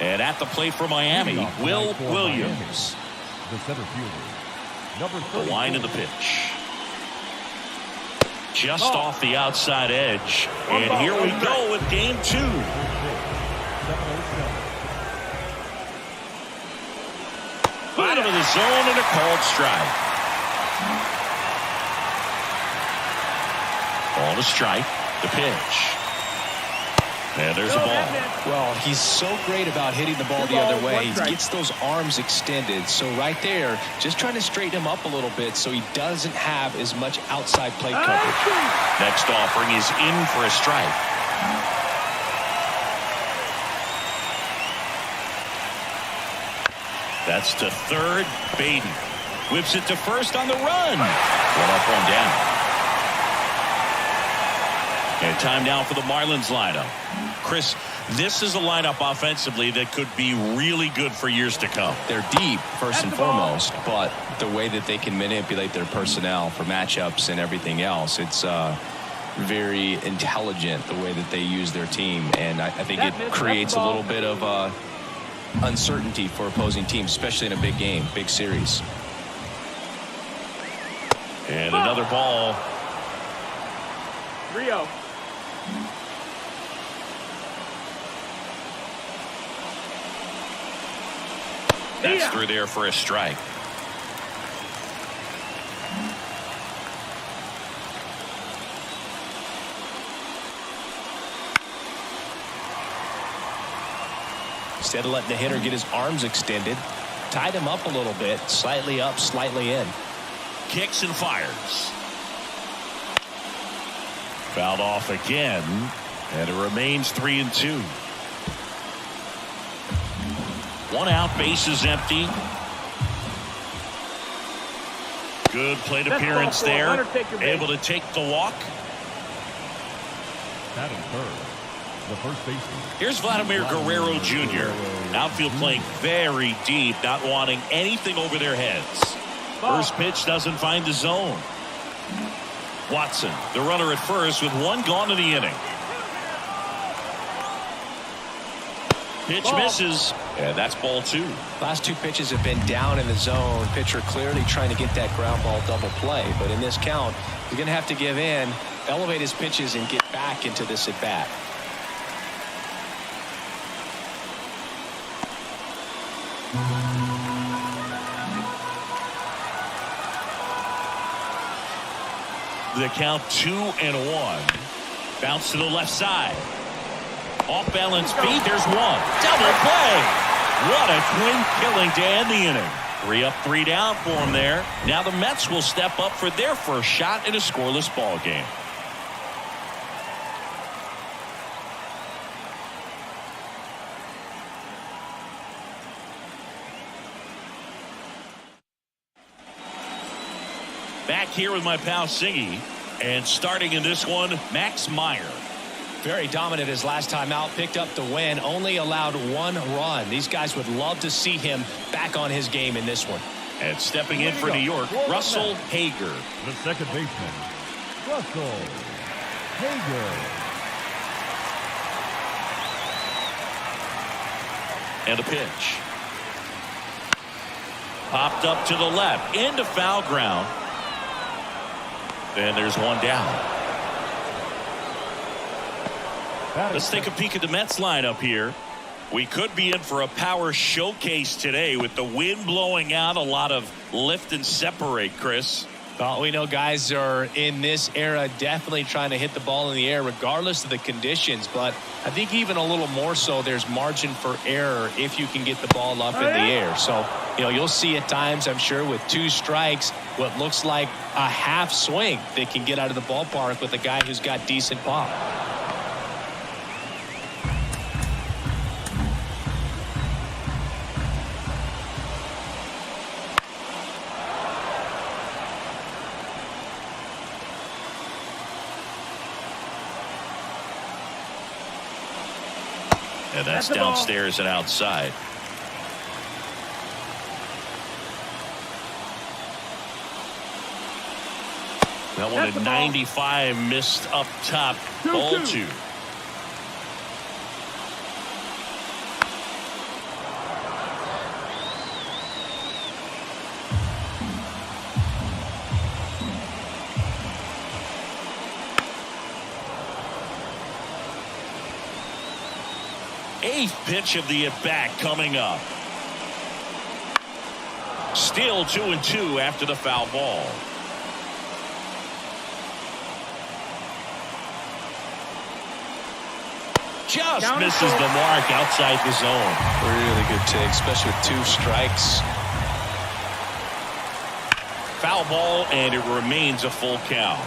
And at the plate for Miami, Will Williams. The center fielder, number 30. The line of the pitch. Just off the outside edge. And here we go with game 2. Bottom of the zone and a called strike. Ball to strike. The pitch. And there's a ball. Well, he's so great about hitting the ball the other way. He gets those arms extended. So right there, just trying to straighten him up a little bit so he doesn't have as much outside plate coverage. Next offering is in for a strike. That's to third. Baden whips it to first on the run. One up, one down. And time now for the Marlins lineup. Chris, this is a lineup offensively that could be really good for years to come. They're deep, first and foremost, but the way that they can manipulate their personnel for matchups and everything else, it's very intelligent the way that they use their team. And I think it creates a little bit of uncertainty for opposing teams, especially in a big game, big series. And another ball. Rio. That's through there for a strike. Instead of letting the hitter get his arms extended, tied him up a little bit, slightly up, slightly in. Kicks and fires. Fouled off again, and it remains 3-2. One out, bases empty. Good plate appearance there. Able to take the walk. Batting third, the first baseman. Here's Vladimir Guerrero Jr. Outfield playing very deep, not wanting anything over their heads. First pitch doesn't find the zone. Watson, the runner at first with one gone in the inning. Pitch misses, and that's ball 2. Last 2 pitches have been down in the zone. Pitcher clearly trying to get that ground ball double play. But in this count, he's going to have to give in, elevate his pitches, and get back into this at bat. The count 2-1. Bounce to the left side. Off balance feet. There's one. Double play. What a twin killing to end the inning. 3 up, 3 down for him there. Now the Mets will step up for their first shot in a scoreless ball game. Back here with my pal Singy, and starting in this one, Max Meyer. Very dominant his last time out, picked up the win, only allowed 1 run. These guys would love to see him back on his game in this one. And stepping in for New York, Russell Hager. The second baseman, Russell Hager. And a pitch. Popped up to the left. Into foul ground. And there's one down. Let's take a peek at the Mets lineup here. We could be in for a power showcase today with the wind blowing out, a lot of lift and separate, Chris. Well, we know guys are in this era definitely trying to hit the ball in the air regardless of the conditions, but I think even a little more so there's margin for error if you can get the ball up in the air. So, you'll see at times, I'm sure, with 2 strikes, what looks like a half swing that can get out of the ballpark with a guy who's got decent pop. And that's downstairs and outside. That one at 95 missed up top. Ball 2. Eighth pitch of the at-bat coming up. Still 2-2 after the foul ball. Just misses the mark outside the zone. Really good take, especially with 2 strikes. Foul ball, and it remains a full count.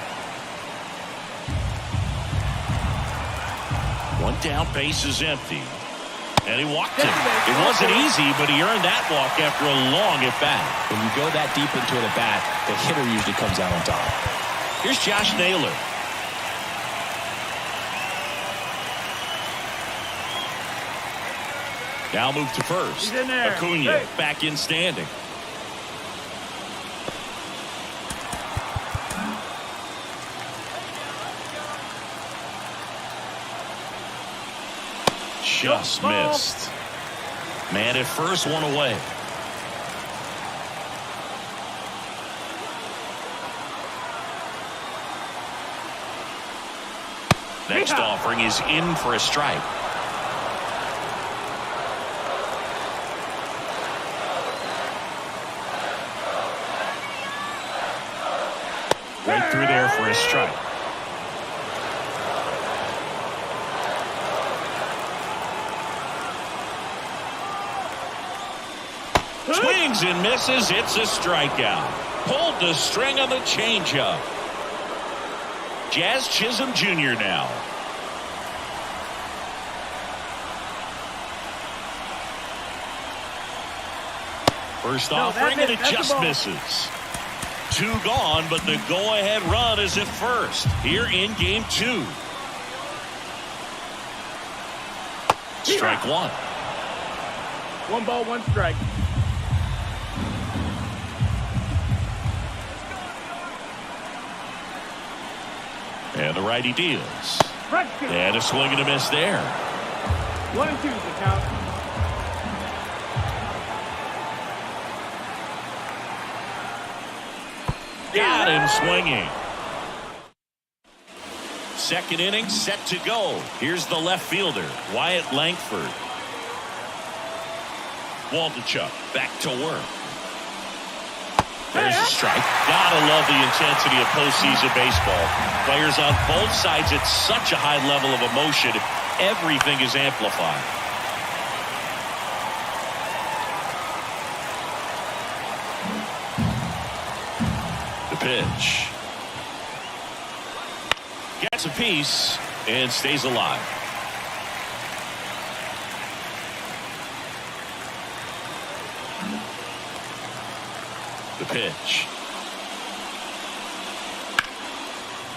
One down, base is empty. And he walked it. It wasn't easy, but he earned that walk after a long at-bat. When you go that deep into an at-bat, the hitter usually comes out on top. Here's Josh Naylor. Now move to first. Acuna back in standing. Just missed. Man at first, one away. Next offering is in for a strike. Right through there for a strike. Swings and misses. It's a strikeout. Pulled the string on the changeup. Jazz Chisholm Jr. now. First offering, and it just misses. 2 gone, but the go-ahead run is at first here in game 2. Strike 1. 1 ball, 1 strike. And the righty deals. And a swing and a miss there. 1-2 the count. Got him swinging. Second inning set to go. Here's the left fielder, Wyatt Langford. Waldichuk back to work. There's a strike. Gotta love the intensity of postseason baseball. Players on both sides at such a high level of emotion. Everything is amplified. The pitch. Gets a piece and stays alive. The pitch.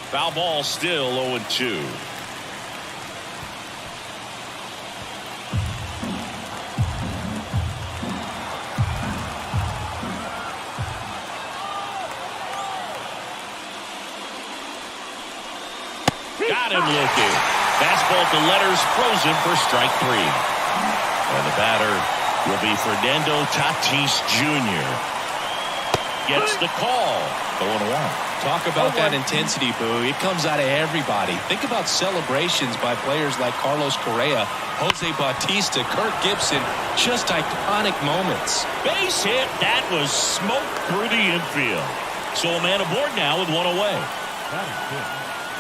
Foul ball, still 0-2. Got him looking. Fastball to letters, frozen for strike 3. And the batter will be Fernando Tatis Jr. Gets the call. 0-1. Talk about that intensity, Boo. It comes out of everybody. Think about celebrations by players like Carlos Correa, Jose Bautista, Kirk Gibson. Just iconic moments. Base hit. That was smoke through the infield. So a man aboard now with one away.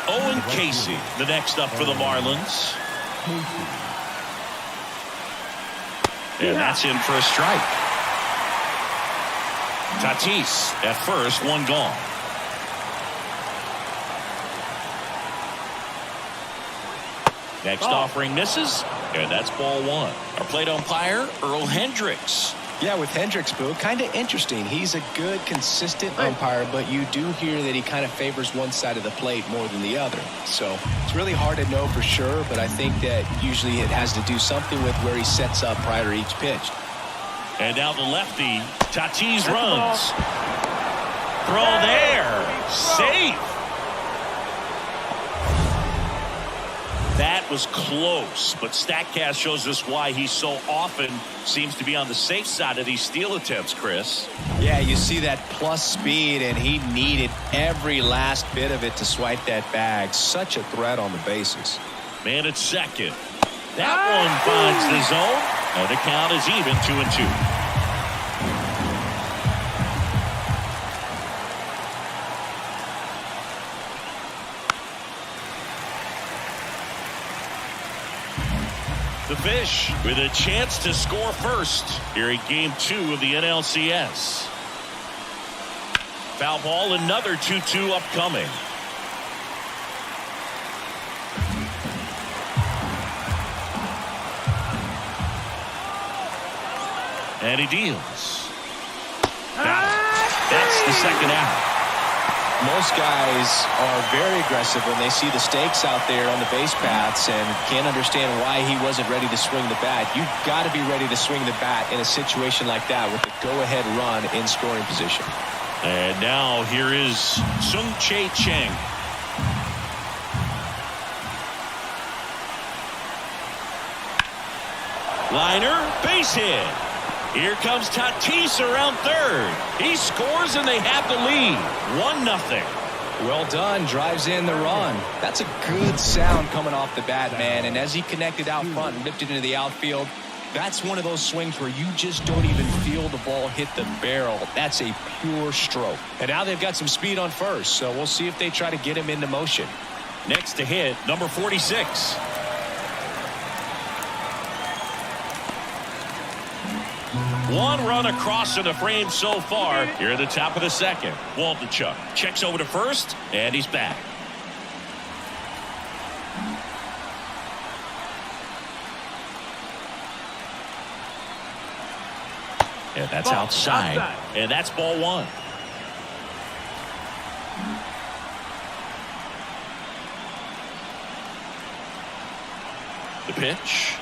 Owen Casey, the next up for the Marlins. And that's in for a strike. Tatis at first, one gone. Next offering misses, and that's ball one. Our plate umpire, Earl Hendricks. Yeah, with Hendricks, Boo, kind of interesting. He's a good, consistent umpire, but you do hear that he kind of favors one side of the plate more than the other. So it's really hard to know for sure, but I think that usually it has to do something with where he sets up prior to each pitch. And now the lefty, Tatis runs. Throw there. Safe. That was close, but StatCast shows us why he so often seems to be on the safe side of these steal attempts, Chris. Yeah, you see that plus speed, and he needed every last bit of it to swipe that bag. Such a threat on the bases. Man at second. That one finds the zone, and the count is even 2-2. The Fish with a chance to score first here in game 2 of the NLCS. Foul ball, another 2-2 upcoming. And he deals. That's the second out. Most guys are very aggressive when they see the stakes out there on the base paths and can't understand why he wasn't ready to swing the bat. You've got to be ready to swing the bat in a situation like that with the go-ahead run in scoring position. And now here is Sung-Chae Cheng. Liner, base hit. Here comes Tatis around third. He scores and they have the lead. 1-0. Well done. Drives in the run. That's a good sound coming off the bat, man. And as he connected out front and ripped it into the outfield, that's one of those swings where you just don't even feel the ball hit the barrel. That's a pure stroke. And now they've got some speed on first, so we'll see if they try to get him into motion. Next to hit, number 46. One run across in the frame so far here at the top of the second. Waldichuk checks over to first, and he's back. And that's outside. And that's ball one. The pitch.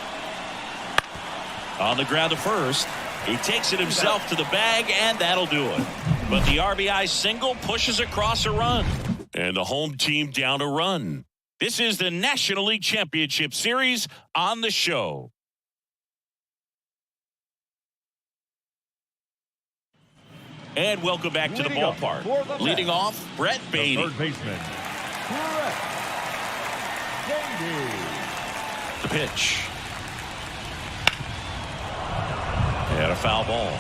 On the ground to first. He takes it himself to the bag, and that'll do it. But the RBI single pushes across a run. And the home team down a run. This is the National League Championship Series on the show. And welcome back to the ballpark. Leading off, Brett Baty. Third baseman, Brett Baty. The pitch. And a foul ball.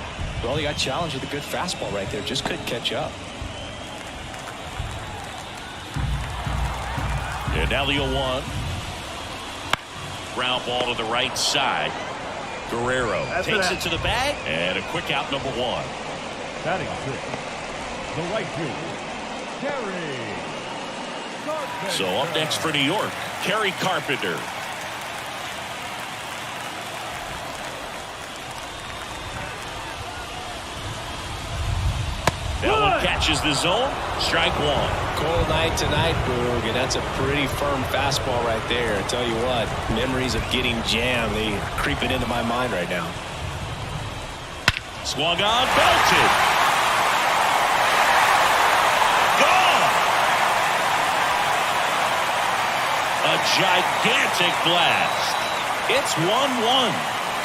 Well, he got challenged with a good fastball right there. Just couldn't catch up. And now the 0-1. Ground ball to the right side. Guerrero takes it to the bag. And a quick out, number 1. Batting sixth, the right fielder, Kerry Carpenter. So up next for New York, Kerry Carpenter. That one catches the zone. Strike one. Cold night tonight, Boog, and that's a pretty firm fastball right there. I tell you what, memories of getting jammed, they are creeping into my mind right now. Swung on, belted. Gone. A gigantic blast. It's 1-1.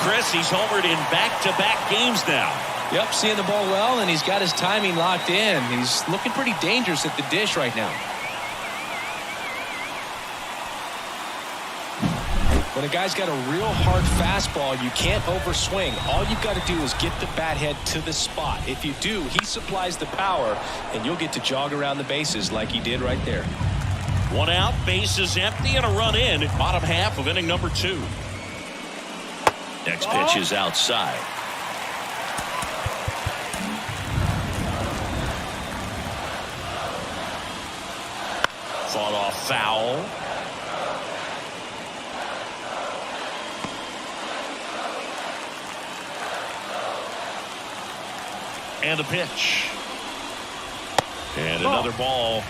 Chris, he's homered in back-to-back games now. Yep, seeing the ball well, and he's got his timing locked in. He's looking pretty dangerous at the dish right now. When a guy's got a real hard fastball, you can't overswing. All you've got to do is get the bat head to the spot. If you do, he supplies the power, and you'll get to jog around the bases like he did right there. One out, bases empty, and a run in. Bottom half of inning number 2. Next pitch is outside. Fought off foul. And a pitch. And another ball.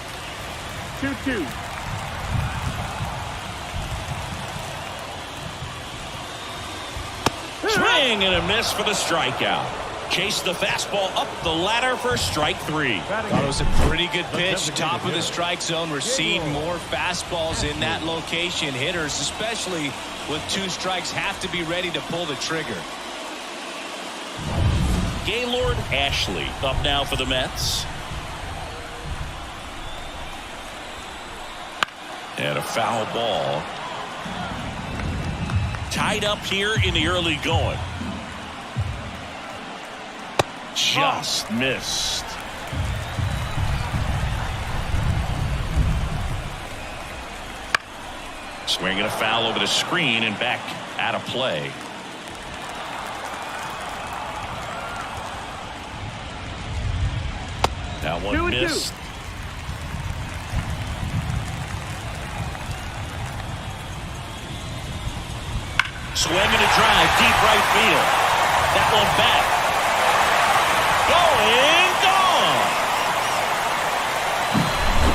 2-2. Swing and a miss for the strikeout. Chase the fastball up the ladder for strike 3. Thought it was a pretty good pitch. Top of the strike zone. We're seeing more fastballs in that location. Hitters, especially with 2 strikes, have to be ready to pull the trigger. Gaylord Ashley up now for the Mets. And a foul ball. Tied up here in the early going. Just missed. Swinging a foul over the screen and back out of play. That one missed. 2-2. Swing and a drive, deep right field. That one back. Going, gone.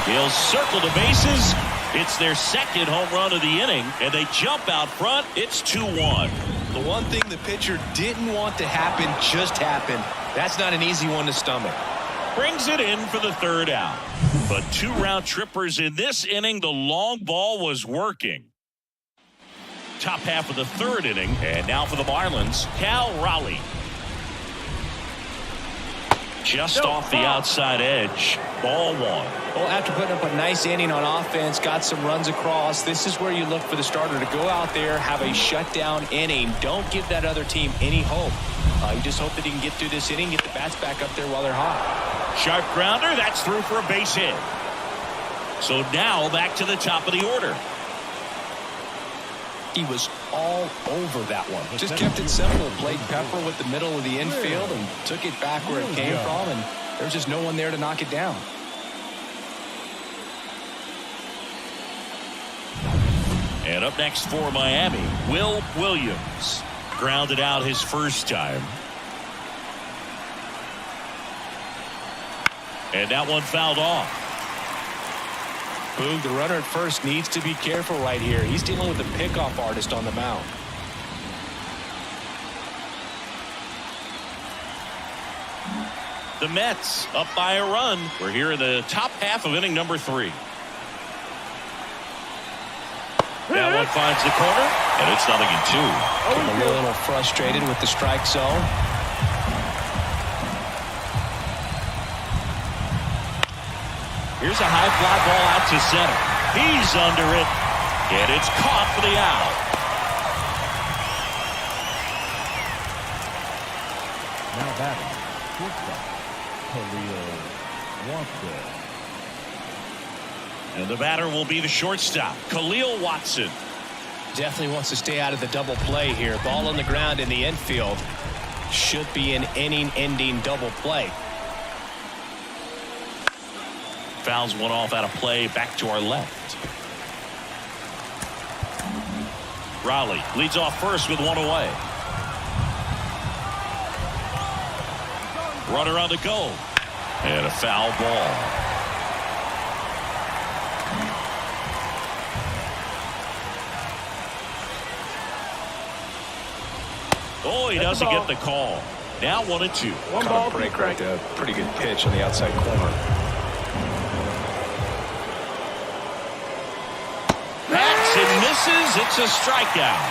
He'll circle the bases. It's their second home run of the inning, and they jump out front. It's 2-1. The one thing the pitcher didn't want to happen just happened. That's not an easy one to stomach. Brings it in for the 3rd out. But 2 round trippers in this inning. The long ball was working. Top half of the 3rd inning. And now for the Marlins, Cal Raleigh. Just off the outside edge. Ball 1. Well, after putting up a nice inning on offense, got some runs across, this is where you look for the starter to go out there, have a shutdown inning. Don't give that other team any hope. You just hope that he can get through this inning, get the bats back up there while they're hot. Sharp grounder. That's through for a base hit. So now back to the top of the order. He was all over that one. Just kept it simple. Played pepper with the middle of the infield and took it back where it came from, and there's just no one there to knock it down. And up next for Miami, Will Williams. Grounded out his first time. And that one fouled off. Boog, the runner at first needs to be careful right here. He's dealing with a pickoff artist on the mound. The Mets up by a run. We're here in the top half of inning number 3. That one finds the corner, and it's 0-2. Getting a little frustrated with the strike zone. Here's a high fly ball out to center. He's under it, and it's caught for the out. Now batting, shortstop, Khalil Watson. And the batter will be the shortstop, Khalil Watson. Definitely wants to stay out of the double play here. Ball on the ground in the infield. Should be an inning-ending double play. Fouls one off out of play, back to our left. Raleigh leads off first with one away. Runner on the go. And a foul ball. Oh, he doesn't get the call. Now 1-2. One Caught ball, a break two right strikes. there. Pretty good pitch on the outside corner. Bats and misses. It's a strikeout.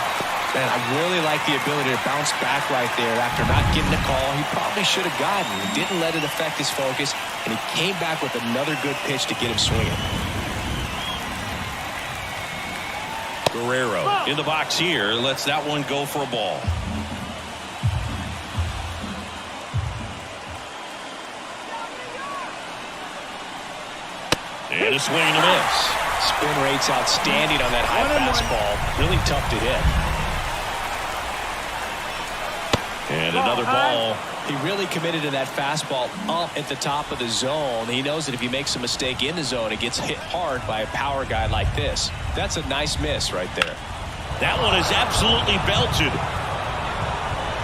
And I really like the ability to bounce back right there after not getting a call he probably should have gotten. He didn't let it affect his focus, and he came back with another good pitch to get him swinging. Guerrero in the box here. Lets that one go for a ball. And a swing and a miss. Spin rate's outstanding on that high fastball. Really tough to hit. And another ball. He really committed to that fastball up at the top of the zone. He knows that if he makes a mistake in the zone, it gets hit hard by a power guy like this. That's a nice miss right there. That one is absolutely belted.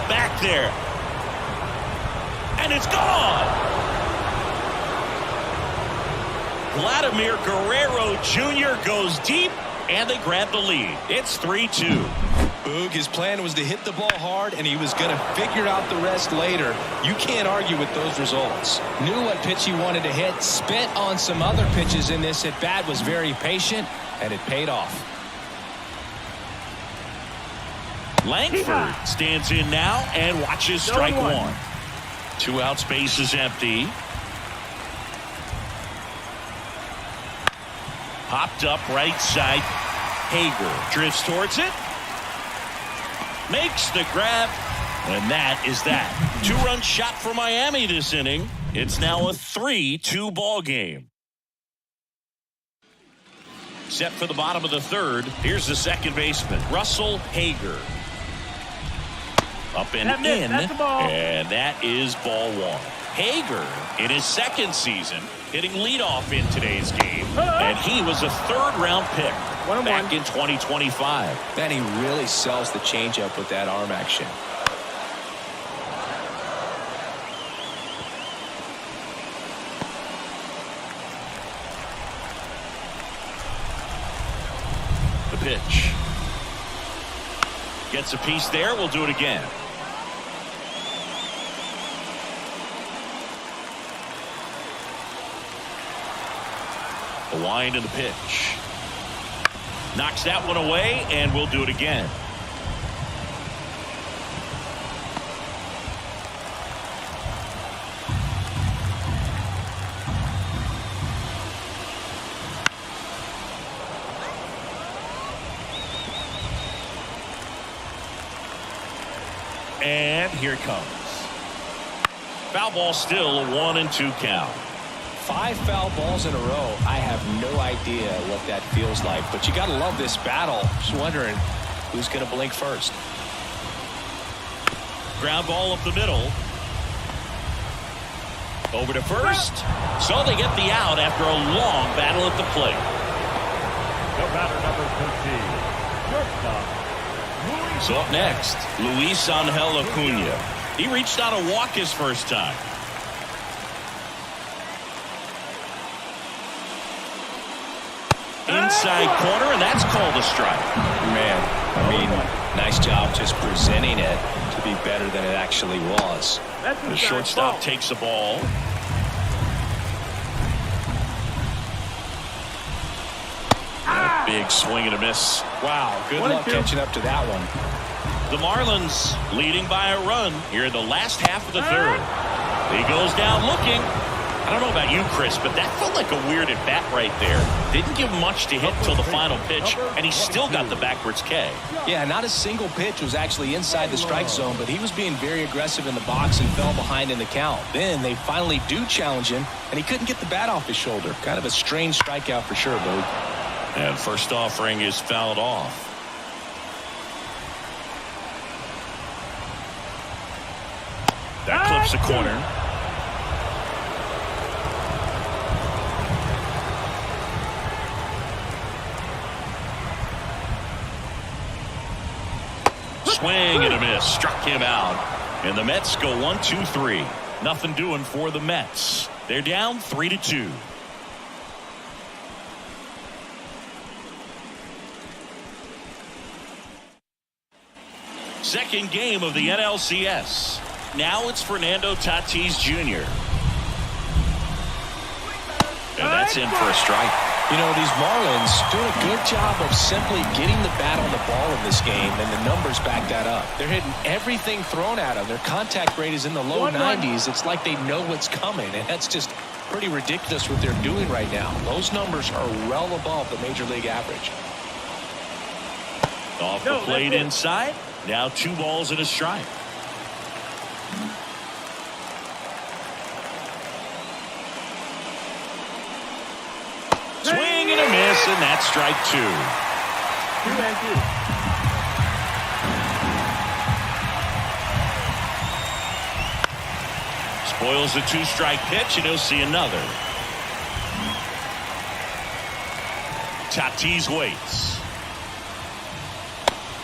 Back there. And it's gone. Vladimir Guerrero Jr. goes deep, and they grab the lead. It's 3-2. Boog, his plan was to hit the ball hard, and he was going to figure out the rest later. You can't argue with those results. Knew what pitch he wanted to hit, spent on some other pitches in this at-bat, was very patient, and it paid off. Langford stands in now and watches strike one. 2 outs, base is empty. Popped up right side. Hager drifts towards it. Makes the grab. And that is that. 2-run shot for Miami this inning. It's now a 3-2 ball game. Set for the bottom of the third. Here's the second baseman, Russell Hager. Up and in. And that is ball one. Hager in his second season hitting leadoff in today's game, and he was a third-round pick back in 2025. And he really sells the changeup with that arm action. The pitch. Gets a piece there. We'll do it again. The wind and the pitch. Knocks that one away, and we'll do it again. And here it comes. Foul ball, still a 1-2 count. 5 foul balls in a row. I have no idea what that feels like, but you got to love this battle. Just wondering who's going to blink first. Ground ball up the middle. Over to first. So they get the out after a long battle at the plate. The batter, number 15, shortstop. So up next, Luis Angel Acuna. He reached out a walk his first time. Inside corner, and that's called a strike. Man, I mean, nice job just presenting it to be better than it actually was. The shortstop takes the ball. Big swing and a miss. Wow, good luck catching up to that one. The Marlins leading by a run here in the last half of the third. He goes down looking. I don't know about you, Chris, but that felt like a weird at bat right there. Didn't give much to hit till the final pitch, and he still got the backwards K. Yeah, not a single pitch was actually inside the strike zone, but he was being very aggressive in the box and fell behind in the count. Then they finally do challenge him, and he couldn't get the bat off his shoulder. Kind of a strange strikeout for sure, Boog. And first offering is fouled off. That clips the corner. Swing and a miss. Struck him out. And the Mets go 1-2-3. Nothing doing for the Mets. They're down 3-2. Second game of the NLCS. Now it's Fernando Tatis Jr. And that's in for a strike. You know, these Marlins doing a good job of simply getting the bat on the ball in this game, and the numbers back that up. They're hitting everything thrown at them. Their contact rate is in the low 90s. It's like they know what's coming, and that's just pretty ridiculous what they're doing right now. Those numbers are well above the major league average. Off the plate inside. Now 2 balls and a strike. Swing and a miss, and that's strike 2. 2-2. Spoils the 2-strike pitch, and he'll see another. Tatis waits.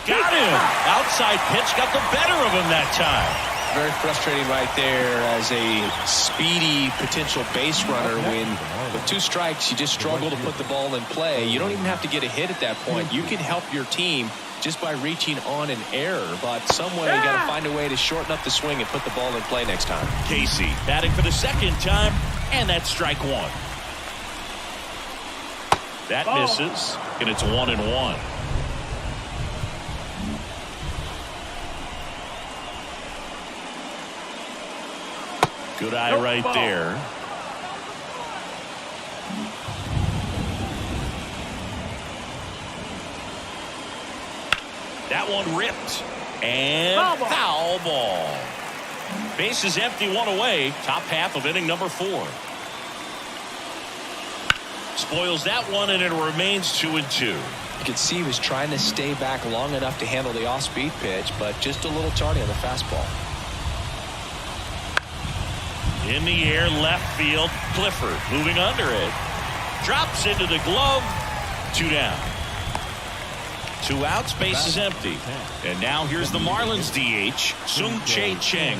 Got him. Outside pitch got the better of him that time. Very frustrating right there as a speedy potential base runner when with 2 strikes you just struggle to put the ball in play. You don't even have to get a hit at that point. You can help your team just by reaching on an error, but some way you got to find a way to shorten up the swing and put the ball in play next time. Casey batting for the 2nd time, and that's strike 1. That misses, and it's 1-1. Good eye right there. That one ripped. And foul ball. Base is empty, 1 away. Top half of inning number 4. Spoils that one, and it remains 2-2. You could see he was trying to stay back long enough to handle the off-speed pitch, but just a little tardy on the fastball. In the air, left field. Clifford moving under it. Drops into the glove. 2 down. 2 outs, base is empty. And now here's the Marlins DH, Sung-Chae Cheng.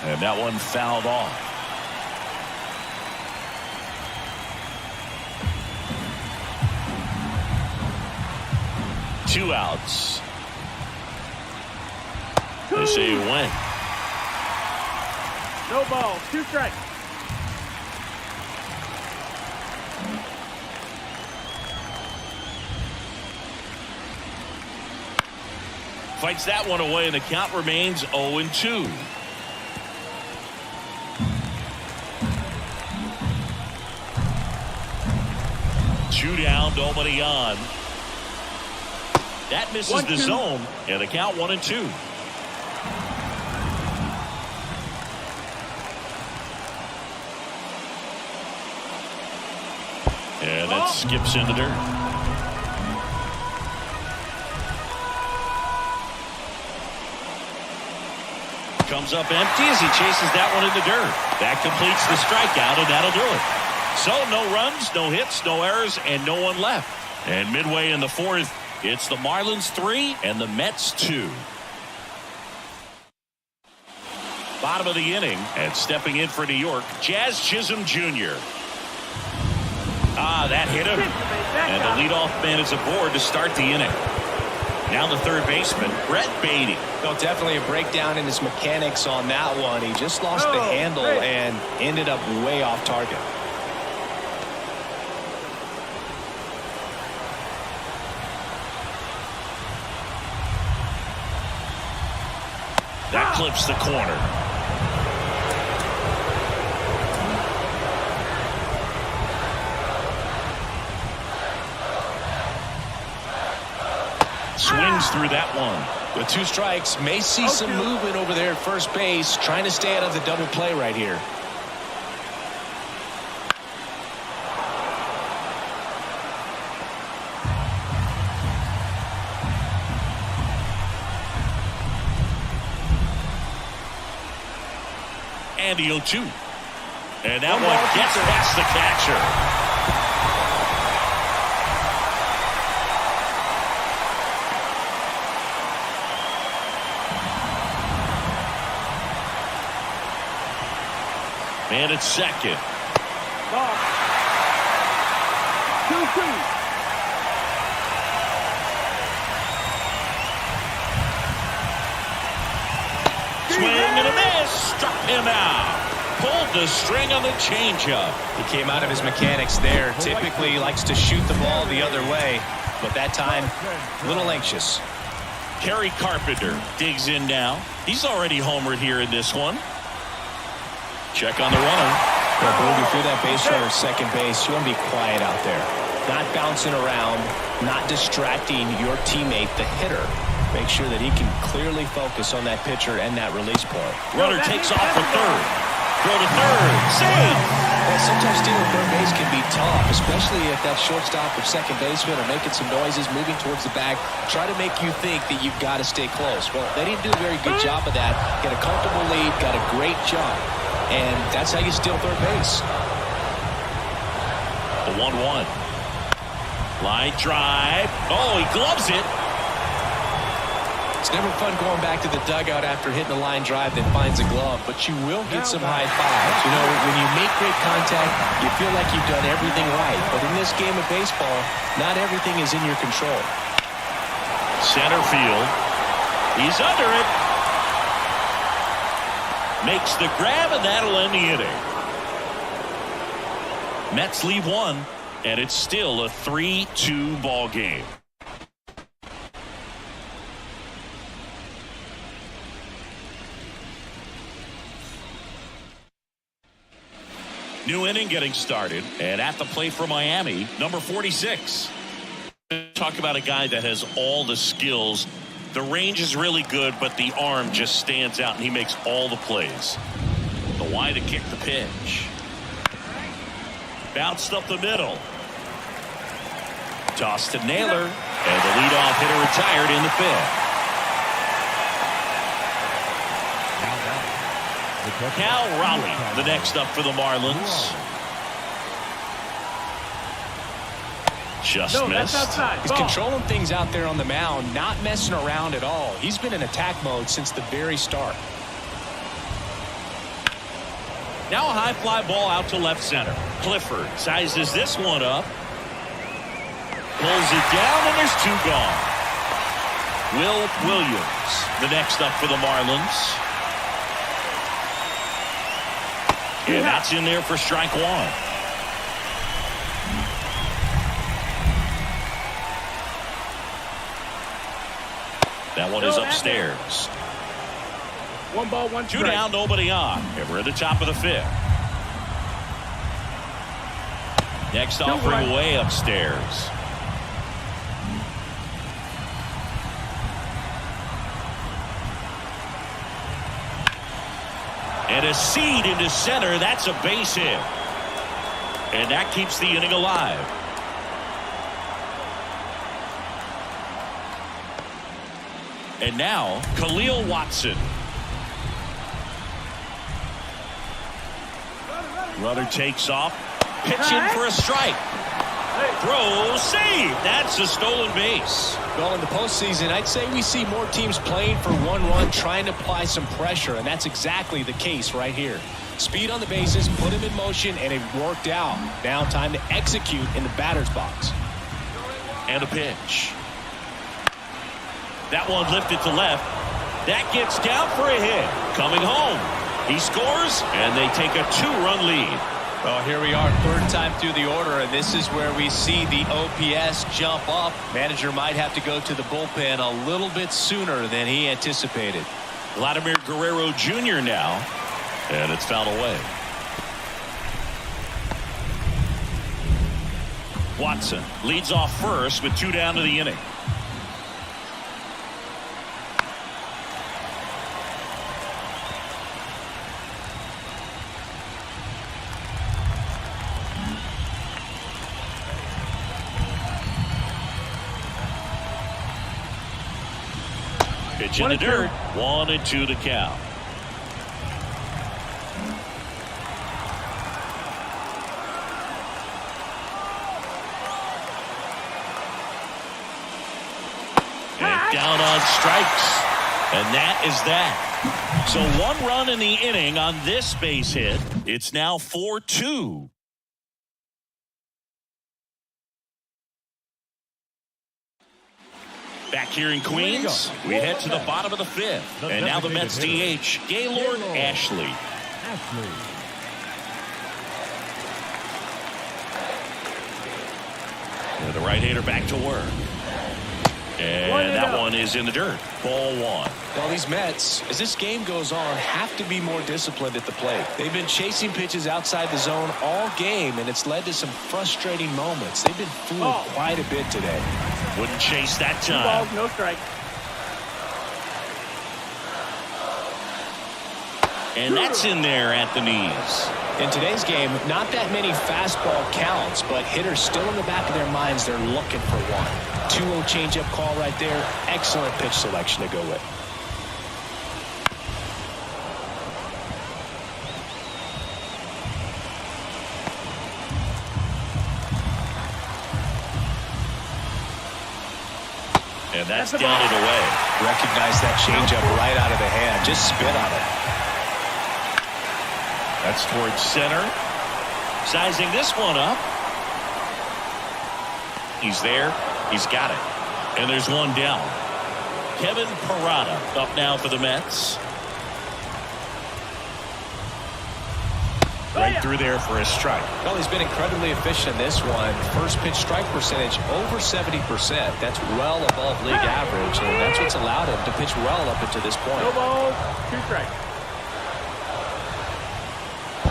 And that one fouled off. Two outs. They say he went. No ball. 2 strikes. Fights that one away, and the count remains 0-2. Two down, nobody on. That misses the zone, and the count 1-2. And that skips into dirt. Comes up empty as he chases that one into dirt. That completes the strikeout, and that'll do it. So no runs, no hits, no errors, and no one left. And midway in the 4th, it's the Marlins 3 and the Mets 2. Bottom of the inning, and stepping in for New York, Jazz Chisholm Jr. That hit him. And the leadoff man is aboard to start the inning. Now the third baseman, Brett Baty. No, definitely a breakdown in his mechanics on that one. He just lost the handle and ended up way off target. That clips the corner. Swings through that one. With 2 strikes, may see some movement over there at first base, trying to stay out of the double play right here. And the 0-2. And that one gets past the catcher. And it's second. Ball. 2-2. Swing and a miss. Struck him out. pulled the string on the changeup. He came out of his mechanics there. Typically he likes to shoot the ball the other way, but that time a little anxious. Kerry Carpenter digs in now. He's already homered here in this one. Check on the runner. Well, Boog, if you're that base runner second base, you want to be quiet out there. Not bouncing around, not distracting your teammate, the hitter. Make sure that he can clearly focus on that pitcher and that release point. Runner takes off for third. Throw to third. Save! Well, sometimes stealing third base can be tough, especially if that shortstop or second baseman are making some noises, moving towards the bag, try to make you think that you've got to stay close. Well, they didn't do a very good job of that. Got a comfortable lead, got a great jump, and that's how you steal third base. The 1-1. Line drive. Oh, he gloves it. It's never fun going back to the dugout after hitting a line drive that finds a glove, but you will get some high fives. You know, when you make great contact, you feel like you've done everything right. But in this game of baseball, not everything is in your control. Center field. He's under it. Makes the grab, and that'll end the inning. Mets lead one, and it's still a 3-2 ball game. New inning getting started, and at the plate for Miami, number 46. Talk about a guy that has all the skills. The range is really good, but the arm just stands out, and he makes all the plays. The wide to kick the pitch. Bounced up the middle. Toss to Naylor, and the leadoff hitter retired in the fifth. Cal Raleigh, the next up for the Marlins. Just That's missed. outside. He's controlling things out there on the mound, not messing around at all. He's been in attack mode since the very start. Now a high fly ball out to left center. Clifford sizes this one up. Pulls it down, and there's two gone. Will Williams, the next up for the Marlins. And that's in there for strike one. That one is upstairs. 1 ball, 1 Two strike. down, nobody on. And we're at the top of the fifth. Next offering way upstairs. And a seed into center. That's a base hit. And that keeps the inning alive. And now, Khalil Watson. Runner takes off. Pitching for a strike. Throw, save. That's a stolen base. Well, in the postseason, I'd say we see more teams playing for one run, trying to apply some pressure, and that's exactly the case right here. Speed on the bases, put him in motion, and it worked out. Now time to execute in the batter's box. And a pitch. That one lifted to left. That gets down for a hit. Coming home. He scores, and they take a 2-run lead. Well, here we are, third time through the order, and this is where we see the OPS jump up. Manager might have to go to the bullpen a little bit sooner than he anticipated. Vladimir Guerrero Jr. now, and it's fouled away. Watson leads off first with 2 down to the inning. Pitch in the dirt. 1-2 to count. And down on strikes. And that is that. So 1 run in the inning on this base hit. It's now 4-2. Back here in Queens, we head to the bottom of the fifth. And now the Mets DH, Gaylord Ashley. And the right-hander back to work. And that one is in the dirt. Ball one. Well, these Mets, as this game goes on, have to be more disciplined at the plate. They've been chasing pitches outside the zone all game, and it's led to some frustrating moments. They've been fooled quite a bit today. Wouldn't chase that 2 time. balls, no strike. And that's in there at the knees. In today's game, not that many fastball counts, but hitters still in the back of their minds, they're looking for one. 2-0 changeup call right there. Excellent pitch selection to go with. And that's down and away. Recognize that changeup right out of the hand. Just spit on it. That's towards center. Sizing this one up. He's there. He's got it. And there's one down. Kevin Parada up now for the Mets. Right through there for a strike. Well, he's been incredibly efficient in this one. First pitch strike percentage over 70%. That's well above league average, and that's what's allowed him to pitch well up until this point. 2 balls, 2 strikes.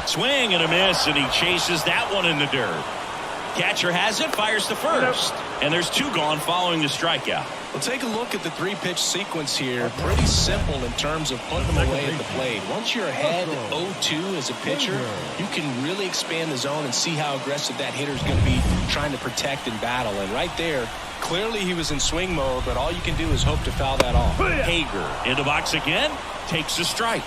Swing and a miss, and he chases that one in the dirt. Catcher has it, fires to first. And there's 2 gone following the strikeout. Well, take a look at the 3-pitch sequence here. Pretty simple in terms of putting them away at the plate. Once you're ahead 0-2 as a pitcher, you can really expand the zone and see how aggressive that hitter is going to be trying to protect and battle. And right there, clearly he was in swing mode, but all you can do is hope to foul that off. Hager in the box again, takes a strike.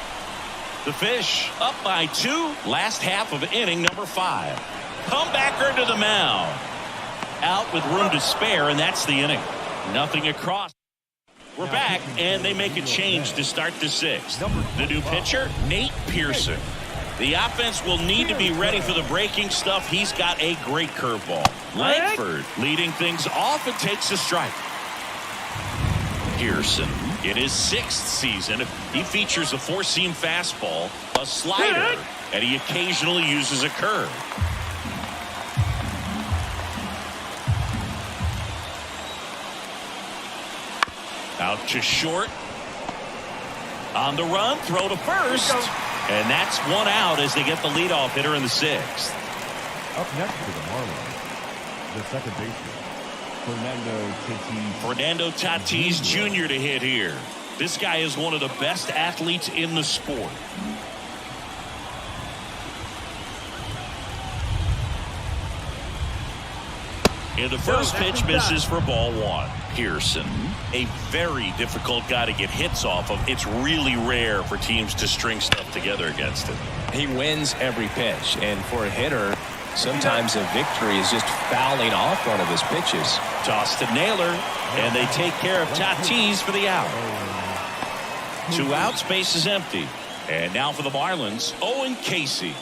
The Fish up by 2, last half of inning number 5. Comebacker to the mound. Out with room to spare, and that's the inning. Nothing across. We're back, and they make a change to start the 6th. The new pitcher, Nate Pearson. The offense will need to be ready for the breaking stuff. He's got a great curveball. Langford leading things off and takes a strike. Pearson in his 6th season. He features a 4-seam fastball, a slider, and he occasionally uses a curve. Out to short. On the run, throw to first. And that's one out as they get the leadoff hitter in the 6th. Up next to the Marlins, the second baseman, Fernando Tatis Jr. to hit here. This guy is one of the best athletes in the sport. And the first pitch misses for ball 1. Pearson, a very difficult guy to get hits off of. It's really rare for teams to string stuff together against him. He wins every pitch, and for a hitter, sometimes a victory is just fouling off one of his pitches. Toss to Naylor, and they take care of Tatis for the out. 2 outs, base is empty. And now for the Marlins, Owen Casey.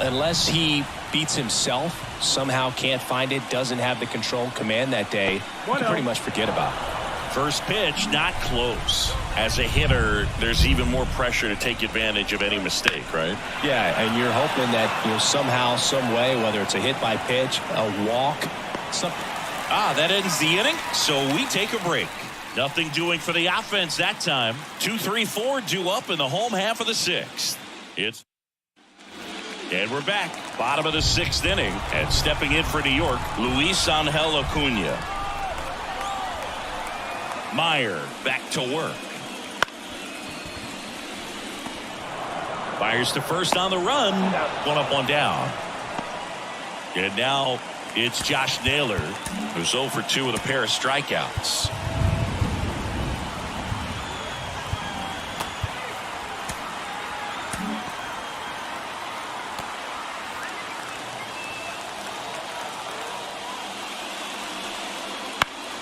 Unless he beats himself, somehow can't find it, doesn't have the control command that day, you can pretty much forget about it. First pitch, not close. As a hitter, there's even more pressure to take advantage of any mistake, right? Yeah, and you're hoping that somehow, some way, whether it's a hit by pitch, a walk, something. That ends the inning, so we take a break. Nothing doing for the offense that time. 2-3-4 due up in the home half of the 6th. And we're back. Bottom of the 6th inning. And stepping in for New York, Luis Angel Acuna. Meyer back to work. Fires to first on the run. 1 up, 1 down. And now it's Josh Naylor, who's 0 for 2 with a pair of strikeouts.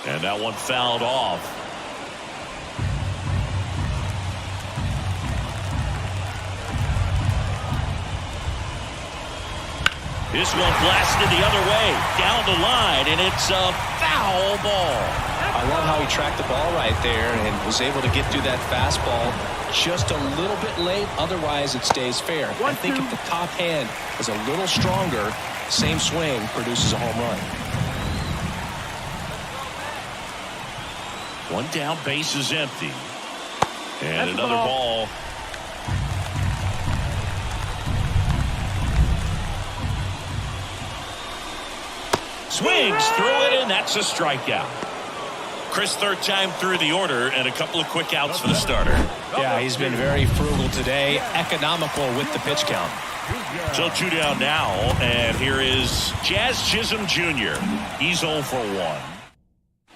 And that one fouled off. This one blasted the other way, down the line, and it's a foul ball. I love how he tracked the ball right there and was able to get through that fastball just a little bit late. Otherwise, it stays fair. I think if the top hand is a little stronger, Same swing produces a home run. One down, base is empty. And That's another ball. Swings through it, and that's a strikeout. Chris, third time through the order, and a couple of quick outs for the starter. Yeah, he's been very frugal today, economical with the pitch count. So 2 down now, and here is Jazz Chisholm Jr. He's 0 for 1.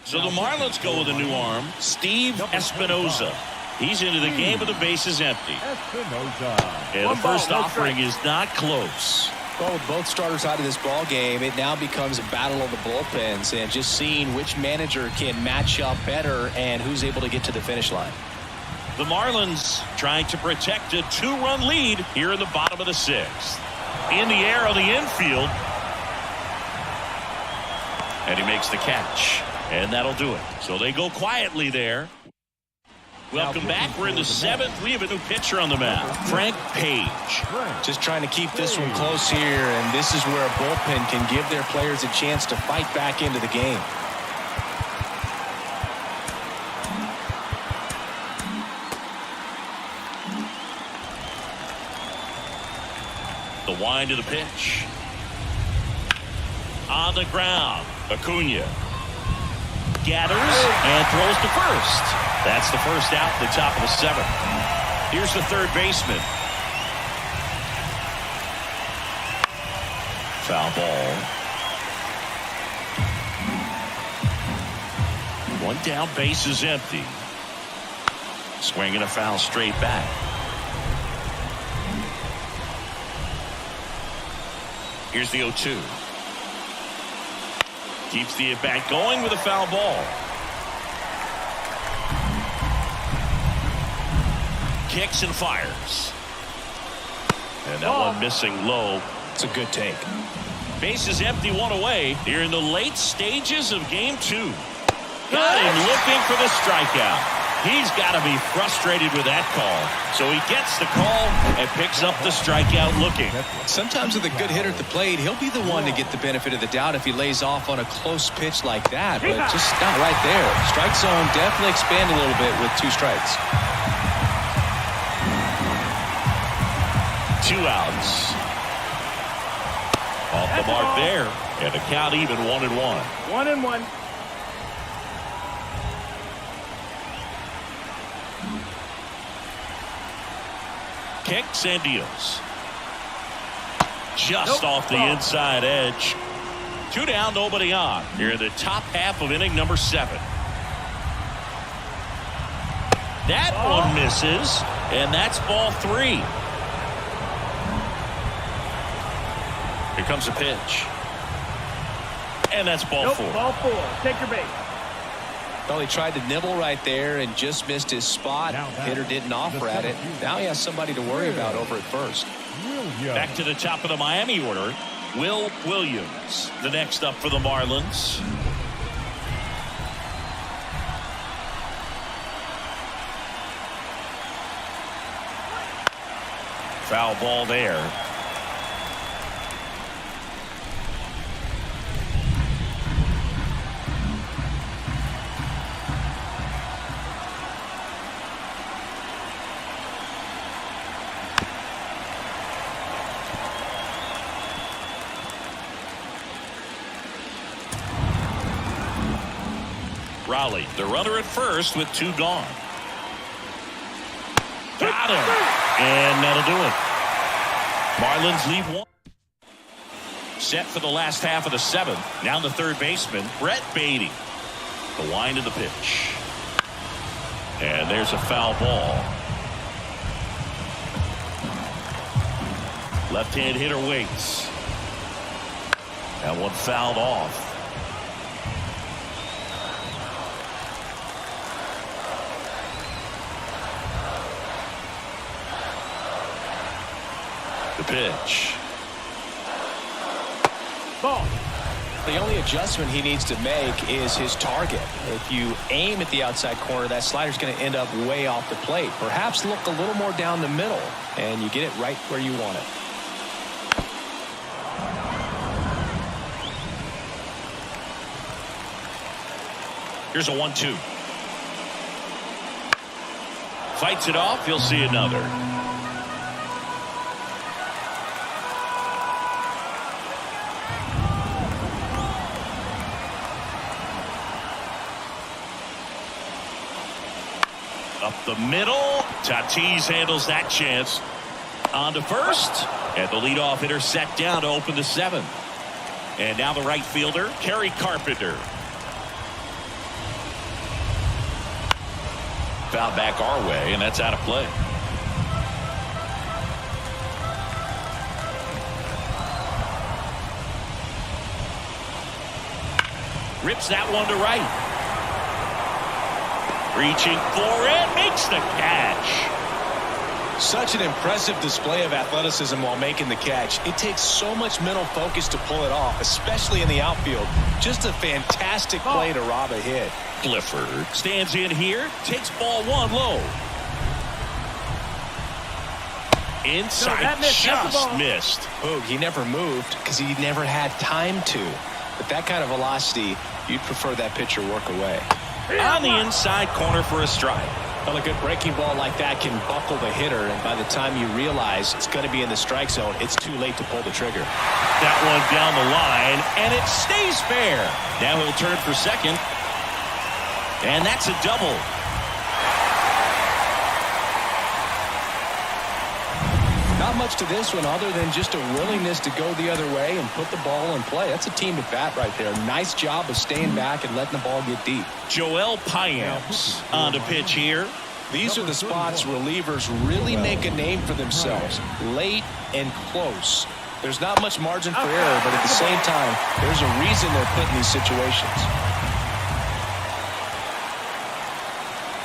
So the Marlins go with a new arm, Steve Espinoza. He's into the game with the bases empty. And the first offering is not close. Well, with both starters out of this ball game, it now becomes a battle of the bullpens and just seeing which manager can match up better and who's able to get to the finish line. The Marlins trying to protect a 2-run lead here in the bottom of the 6th. In the air on the infield. And he makes the catch. And that'll do it. So they go quietly there. Welcome back. We're in the 7th. We have a new pitcher on the mound, Frank Page. Just trying to keep this one close here, and this is where a bullpen can give their players a chance to fight back into the game. The wind of the pitch. On the ground, Acuna gathers and throws to first. That's the first out at the top of the 7th. Here's the third baseman. Foul ball. One down, base is empty. Swinging a foul straight back. Here's the 0-2. Keeps the at-bat going with a foul ball. Kicks and fires. And that one missing low. It's a good take. Base is empty, 1 away. Here in the late stages of game 2. Got him looking for the strikeout. He's got to be frustrated with that call. So he gets the call and picks up the strikeout looking. Sometimes with a good hitter at the plate, he'll be the one to get the benefit of the doubt if he lays off on a close pitch like that. But just not right there. Strike zone definitely expand a little bit with 2 strikes. 2 outs. Off the mark there. And the count even 1-1. 1-1. Kicks and deals. Just off the inside edge. 2 down, nobody on. Here in the top half of inning number 7. That one misses, and that's ball 3. Here comes a pitch. And that's ball 4. Ball 4. Take your base. Well, he tried to nibble right there and just missed his spot. Hitter didn't offer at it. Now he has somebody to worry about over at first. Back to the top of the Miami order. Will Williams, the next up for the Marlins. Foul ball there. Raleigh, the runner at first with 2 gone. Got him. And that'll do it. Marlins leave 1. Set for the last half of the 7th. Now the third baseman, Brett Beatty. The wind of the pitch. And there's a foul ball. Left-hand hitter waits. That one fouled off. The pitch. Ball. The only adjustment he needs to make is his target. If you aim at the outside corner, that slider's going to end up way off the plate. Perhaps look a little more down the middle, and you get it right where you want it. Here's a 1-2. Fights it off. He'll see another. Up the middle. Tatis handles that chance. On to first. And the leadoff hitter set down to open the 7th. And now the right fielder, Kerry Carpenter. Foul back our way, and that's out of play. Rips that one to right. Reaching for it, makes the catch. Such an impressive display of athleticism while making the catch. It takes so much mental focus to pull it off, especially in the outfield. Just a fantastic play to rob a hit. Clifford stands in here, takes ball 1 low. Inside, just missed. Oh, he never moved because he never had time to. But that kind of velocity, you'd prefer that pitcher work away. On the inside corner for a strike. Well, a good breaking ball like that can buckle the hitter, and by the time you realize it's going to be in the strike zone, it's too late to pull the trigger. That one down the line, and it stays fair. Now he'll turn for second. And that's a double. Not much to this one other than just a willingness to go the other way and put the ball in play. That's a team at bat right there. Nice job of staying back and letting the ball get deep. Joel Payamps on the pitch here. These are the spots relievers really make a name for themselves. Late and close. There's not much margin for error, but at the same time, there's a reason they're put in these situations.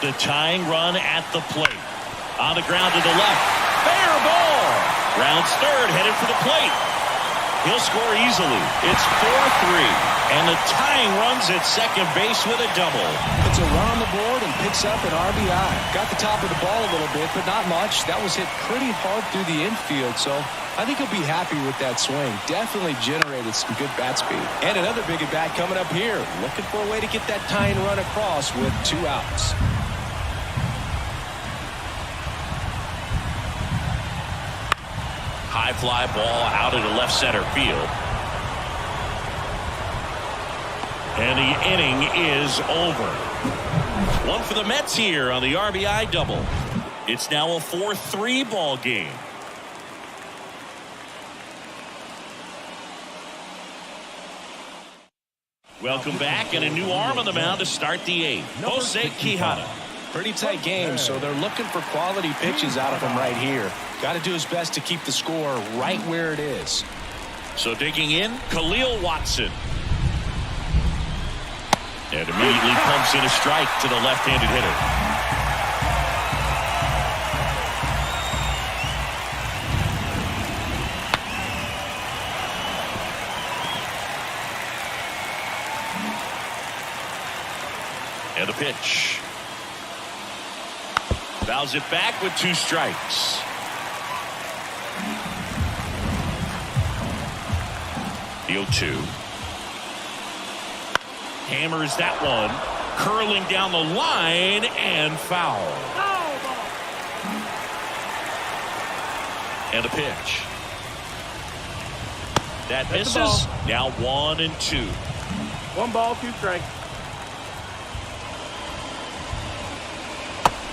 The tying run at the plate. On the ground to the left. Fair ball. Rounds third, headed for the plate. He'll score easily. It's 4-3. And the tying runs at second base with a double. Puts a run on the board and picks up an RBI. Got the top of the ball a little bit, but not much. That was hit pretty hard through the infield, so I think he'll be happy with that swing. Definitely generated some good bat speed. And another big at bat coming up here. Looking for a way to get that tying run across with 2 outs. High fly ball out into left center field. And the inning is over. One for the Mets here on the RBI double. It's now a 4-3 ball game. Welcome back, and a new arm on the mound to start the 8th. Jose Quijada. Pretty tight game, so they're looking for quality pitches out of him right here. Got to do his best to keep the score right where it is. So digging in, Khalil Watson. And immediately pumps in a strike to the left-handed hitter. And the pitch. Fouls it back with 2 strikes. The 0-2. Hammers that one. Curling down the line and foul. And the pitch. That misses. Now 1-2. 1 ball, 2 strikes.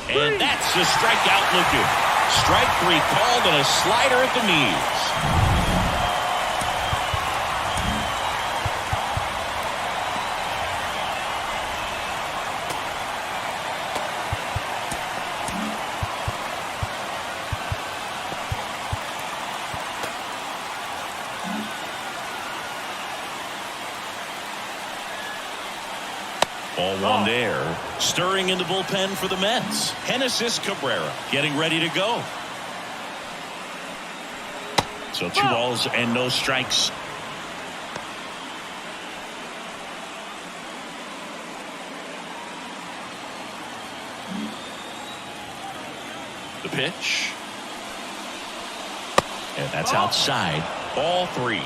And that's a strikeout looking. Strike 3 called and a slider at the knees. Ball 1 there. Stirring in the bullpen for the Mets. Genesis Cabrera getting ready to go. So 2 balls and no strikes. The pitch. And that's outside. Ball 3.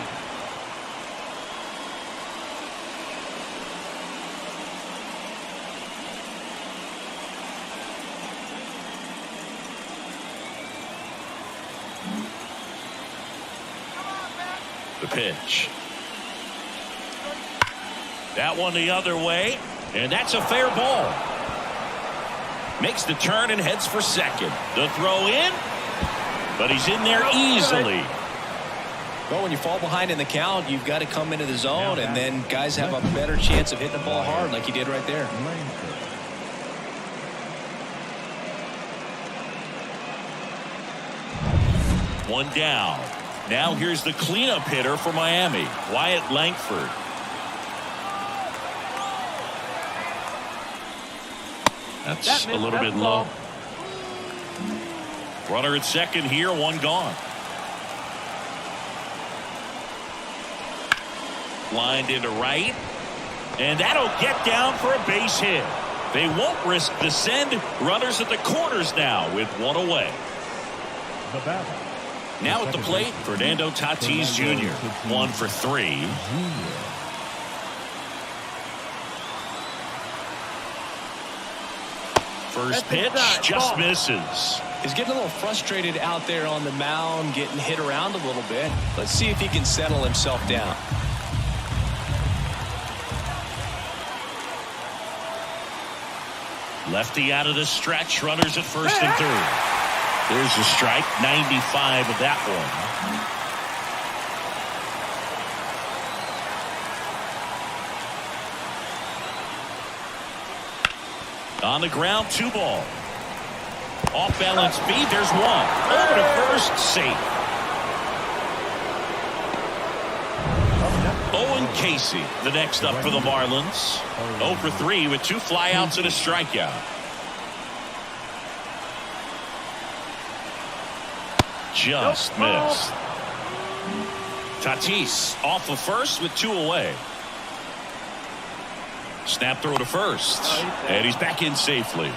The pitch. That one the other way, and that's a fair ball. Makes the turn and heads for second. The throw in, but he's in there easily. Well, when you fall behind in the count, you've got to come into the zone, and then guys have a better chance of hitting the ball hard like he did right there. One down. Now here's the cleanup hitter for Miami, Wyatt Langford. That's a little bit low. Runner at second here, one gone. Lined into right, and that'll get down for a base hit. They won't risk the send. Runners at the corners now with one away. The batter. Now at the plate, Fernando Tatis Jr. 1 for 3. First pitch just misses. He's getting a little frustrated out there on the mound, getting hit around a little bit. Let's see if he can settle himself down. Lefty out of the stretch, runners at first and third. There's a strike, 95 of that one. On the ground, 2 ball. Off balance feed, there's one. Over to first, safe. Owen Casey, the next up for the Marlins. 0 for 3 with 2 flyouts and a strikeout. Just missed. Tatis off of first with 2 away. Snap throw to first, and he's back in safely.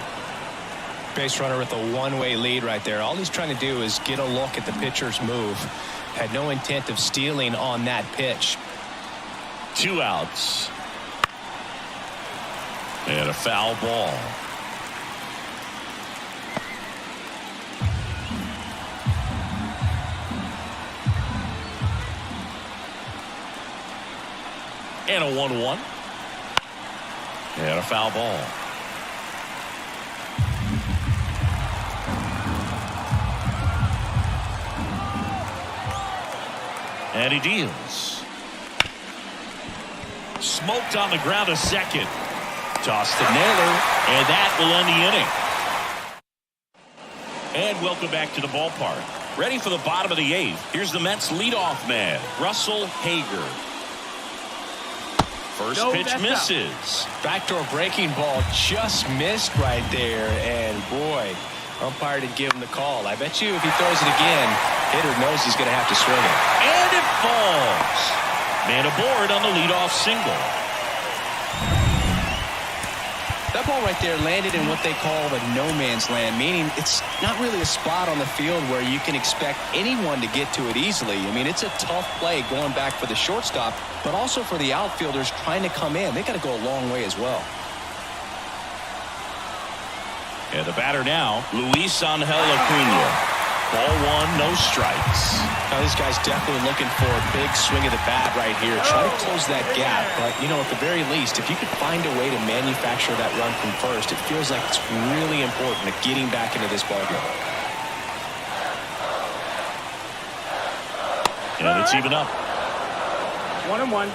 Base runner with a one-way lead right there. All he's trying to do is get a look at the pitcher's move. Had no intent of stealing on that pitch. 2 outs. And a foul ball. And a 1-1. And a foul ball. And he deals. Smoked on the ground a second. Tossed to Naylor, and that will end the inning. And welcome back to the ballpark. Ready for the bottom of the 8th. Here's the Mets leadoff man, Russell Hager. First pitch misses. Backdoor breaking ball just missed right there, and boy, umpire didn't give him the call. I bet you if he throws it again, hitter knows he's going to have to swing it. And it falls. Man aboard on the leadoff single. That ball right there landed in what they call the no man's land, meaning it's not really a spot on the field where you can expect anyone to get to it easily. I mean, it's a tough play going back for the shortstop, but also for the outfielders trying to come in. They got to go a long way as well. And the batter now, Luis Angel Acuna. Ball 1, no strikes. Now this guy's definitely looking for a big swing of the bat right here. Try to close that gap, but you know, at the very least, if you could find a way to manufacture that run from first, it feels like it's really important to getting back into this ballgame. And it's even up. 1-1.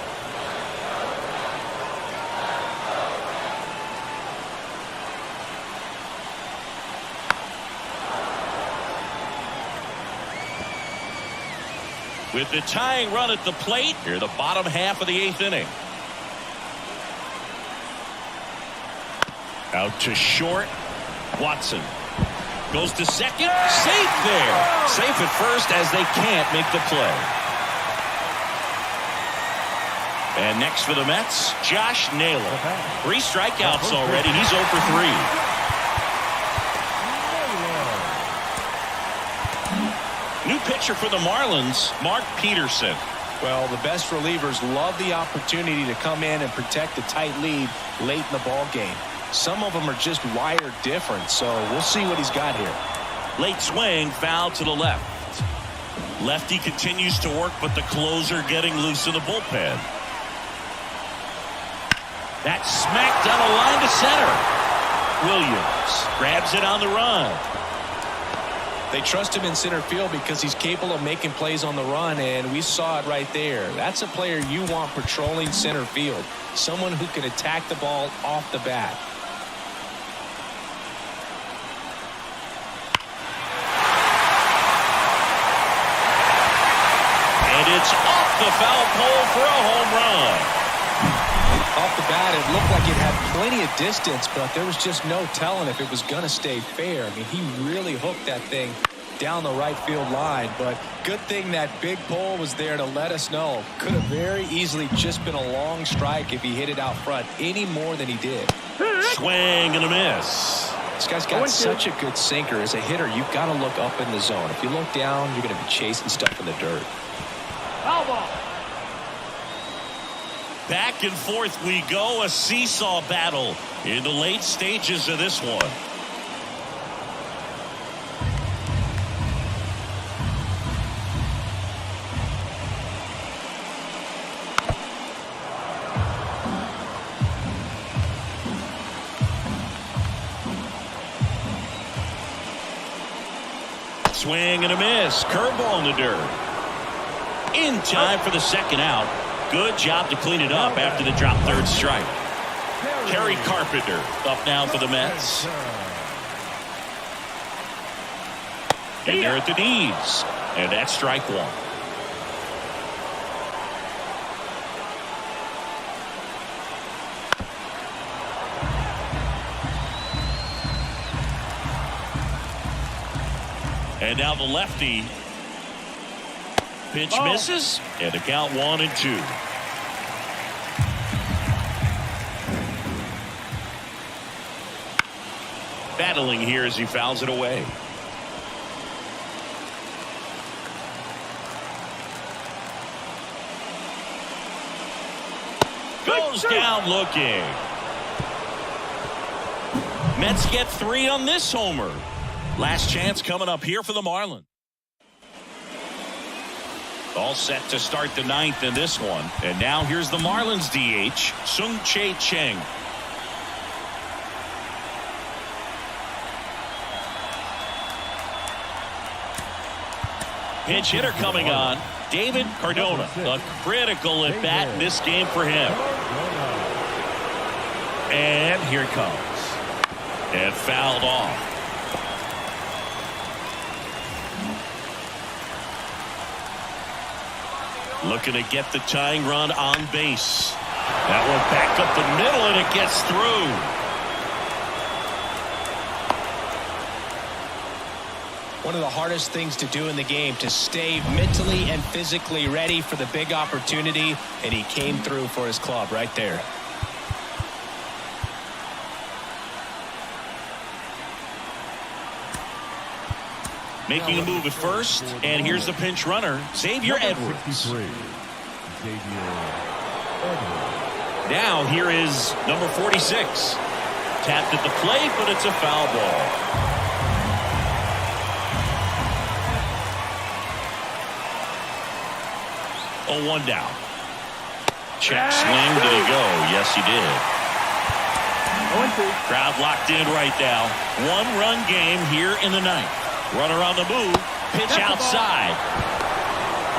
With the tying run at the plate, here the bottom half of the 8th inning. Out to short. Watson goes to second. Safe there. Safe at first as they can't make the play. And next for the Mets, Josh Naylor. 3 strikeouts already. He's 0 for 3. New pitcher for the Marlins, Mark Peterson. Well, the best relievers love the opportunity to come in and protect a tight lead late in the ball game. Some of them are just wired different, so we'll see what he's got here. Late swing, foul to the left. Lefty continues to work, but the closer getting loose in the bullpen. That's smacked down the line to center. Williams grabs it on the run. They trust him in center field because he's capable of making plays on the run, and we saw it right there. That's a player you want patrolling center field. Someone who can attack the ball off the bat. And it's off the foul pole for a home run. Off the bat, it looked like it had plenty of distance, but there was just no telling if it was going to stay fair. I mean, he really hooked that thing down the right field line, but good thing that big pole was there to let us know. Could have very easily just been a long strike if he hit it out front any more than he did. Swing and a miss. This guy's got such a good sinker. As a hitter, you've got to look up in the zone. If you look down, you're going to be chasing stuff in the dirt. Foul ball. Back and forth we go, a seesaw battle in the late stages of this one. Swing and a miss. Curveball in the dirt. In time for the second out. Good job to clean it up after the drop third strike. Kerry Carpenter up now for the Mets. And they're at the knees. And that's strike one. And now the lefty. Pitch misses, and the count 1-2. Battling here as he fouls it away. Goes down looking. Mets get 3 on this homer. Last chance coming up here for the Marlins. All set to start the 9th in this one. And now here's the Marlins DH, Sung-Chae Cheng. Pinch hitter coming on, David Cardona. A critical at bat in this game for him. And here it comes. And fouled off. Looking to get the tying run on base. That one back up the middle, and it gets through. One of the hardest things to do in the game, to stay mentally and physically ready for the big opportunity, and he came through for his club right there. Making a move at first, and here's the pinch runner, Xavier Edwards. Now here is number 46. Tapped at the plate, but it's a foul ball. Oh, 1 down. Check swing. Did he go? Yes, he did. 0-2. Crowd locked in right now. 1-run game here in the 9th. Runner on the move. Pitch outside.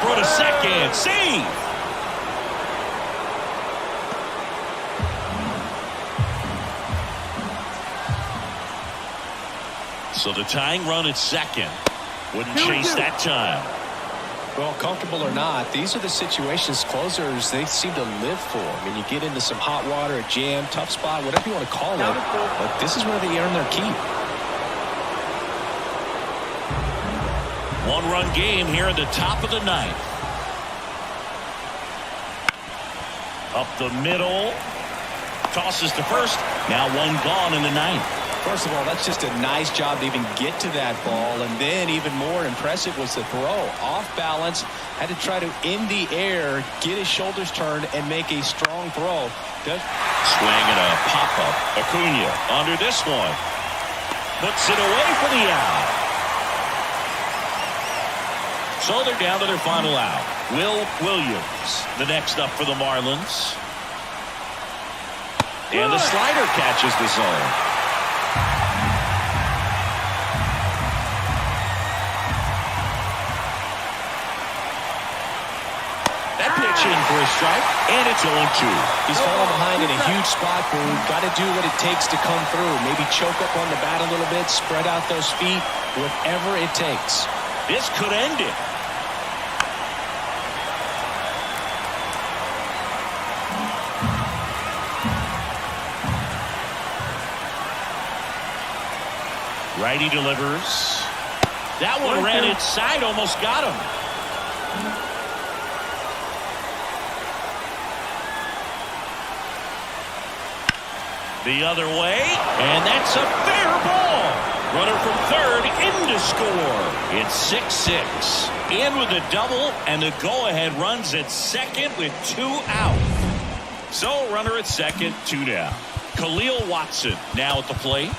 Throw to second. Save. So the tying run at second. Wouldn't chase that time. Well, comfortable or not, these are the situations closers they seem to live for. I mean, you get into some hot water, a jam, tough spot, whatever you want to call it. But this is where they earn their keep. 1-run game here in the top of the 9th. Up the middle. Tosses to first. Now 1 gone in the 9th. First of all, that's just a nice job to even get to that ball. And then even more impressive was the throw. Off balance. Had to try to, in the air, get his shoulders turned and make a strong throw. Swing and a pop-up. Acuna under this one. Puts it away for the out. So they're down to their final out. Will Williams, the next up for the Marlins. And the slider catches the zone. That pitch in for a strike, and it's 0-2. He's falling behind in a huge spot, but we've got to do what it takes to come through. Maybe choke up on the bat a little bit, spread out those feet, whatever it takes. This could end it. Righty delivers. That one ran inside, almost got him. The other way, and that's a fair ball. Runner from third in to score. It's 6-6. In with a double, and the go-ahead runs at second with 2 out. So runner at second, 2 down. Khalil Watson now at the plate.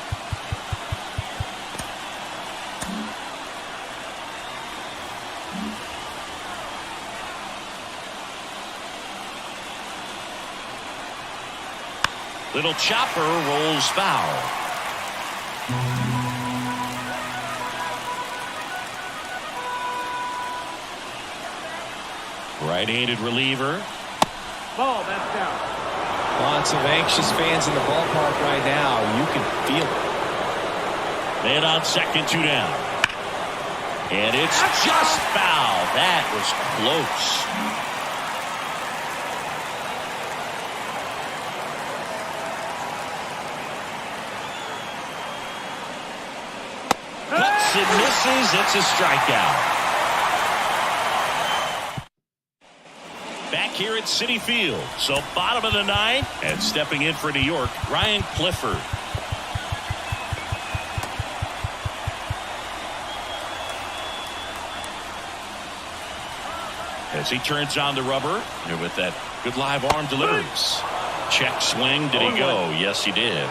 Little chopper rolls foul. Right-handed reliever. Ball, that's down. Lots of anxious fans in the ballpark right now. You can feel it. Man on second, 2 down. And it's just foul. That was close. Cuts and misses. It's a strikeout. Back here at Citi Field. So bottom of the 9th, and stepping in for New York, Ryan Clifford. As he turns on the rubber, and with that good live arm delivers. Check swing. Did he go? Yes, he did.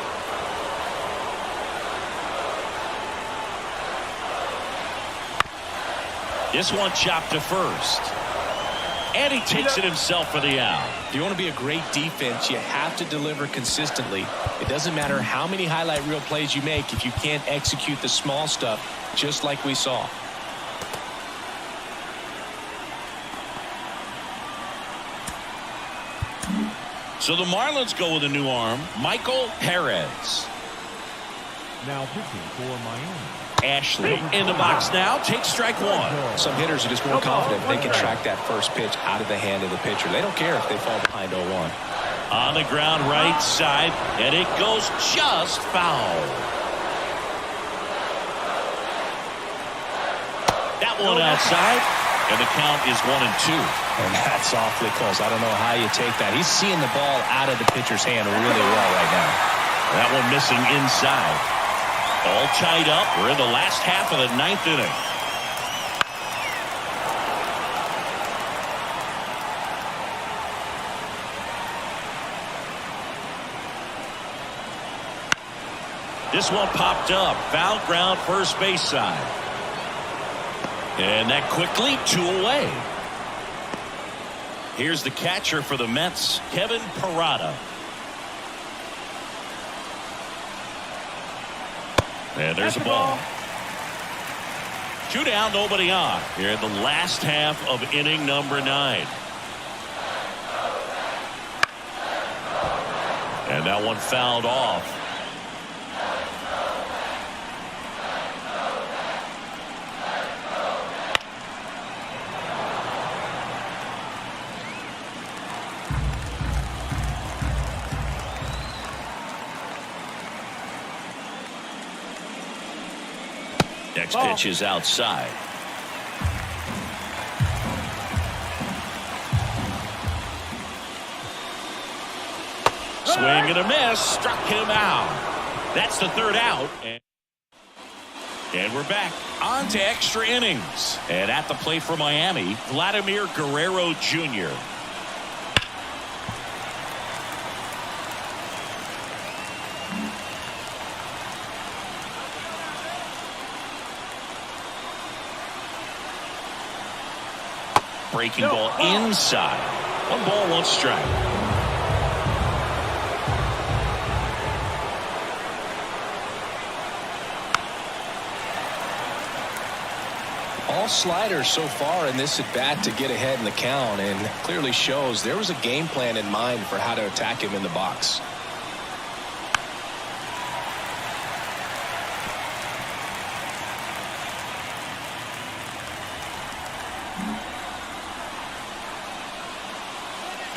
This one chopped to first. And he takes it himself for the out. If you want to be a great defense, you have to deliver consistently. It doesn't matter how many highlight reel plays you make if you can't execute the small stuff, just like we saw. So the Marlins go with a new arm, Michael Perez. Now pitching for Miami. Ashley in the box now, takes strike 1. Some hitters are just more confident they can track that first pitch out of the hand of the pitcher. They don't care if they fall behind 0-1. On the ground right side, and it goes just foul. That one outside, and the count is 1-2. And that's awfully close. I don't know how you take that. He's seeing the ball out of the pitcher's hand really well right now. That one missing inside. All tied up. We're in the last half of the 9th inning. This one popped up. Foul ground first base side. And that quickly 2 away. Here's the catcher for the Mets, Kevin Parada. And there's a ball. 2 down, nobody on. Here in the last half of inning number 9. And that one fouled off. Next pitch is outside. Swing and a miss. Struck him out. That's the 3rd out. And we're back on to extra innings. And at the plate for Miami, Vladimir Guerrero Jr. breaking ball inside. 1 ball, 1 strike. All sliders so far in this at bat to get ahead in the count, and clearly shows there was a game plan in mind for how to attack him in the box.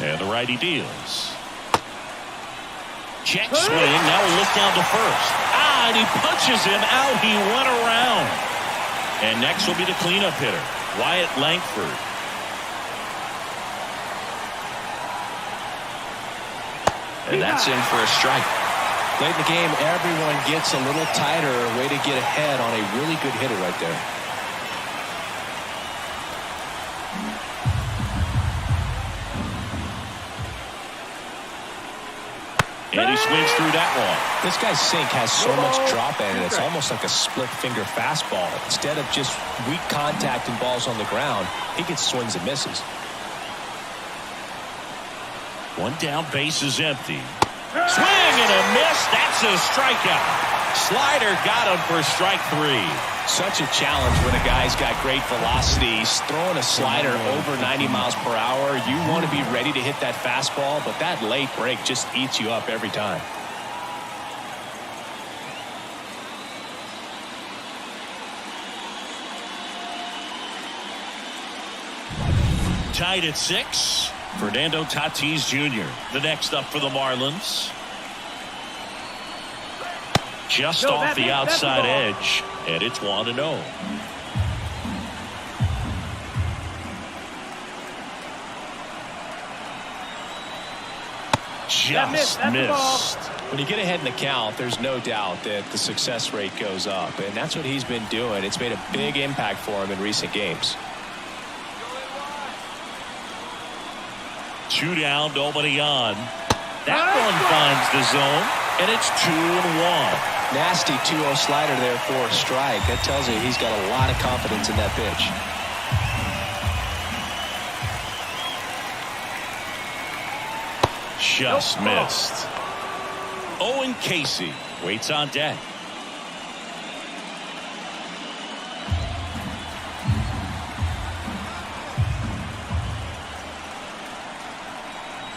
And the righty deals. Check swing. Now a look down to first. And he punches him out. He went around. And next will be the cleanup hitter, Wyatt Langford. And that's in for a strike. Late in the game, everyone gets a little tighter. A way to get ahead on a really good hitter right there. And he swings through that one. This guy's sink has so much drop in it. It's almost like a split finger fastball. Instead of just weak contact and balls on the ground, he gets swings and misses. 1 down, base is empty. Swing and a miss. That's a strikeout. Slider got him for strike 3. Such a challenge when a guy's got great velocity. He's throwing a slider over 90 miles per hour. You want to be ready to hit that fastball, but that late break just eats you up every time. Tied at 6. Fernando Tatis Jr. the next up for the Marlins. Just off the outside edge, and it's 1-0. Just missed. When you get ahead in the count, there's no doubt that the success rate goes up, and that's what he's been doing. It's made a big impact for him in recent games. 2 down, nobody on. That one finds the zone, and it's 2-1. Nasty 2-0 slider there for a strike. That tells you he's got a lot of confidence in that pitch. Just missed. Owen Casey waits on deck.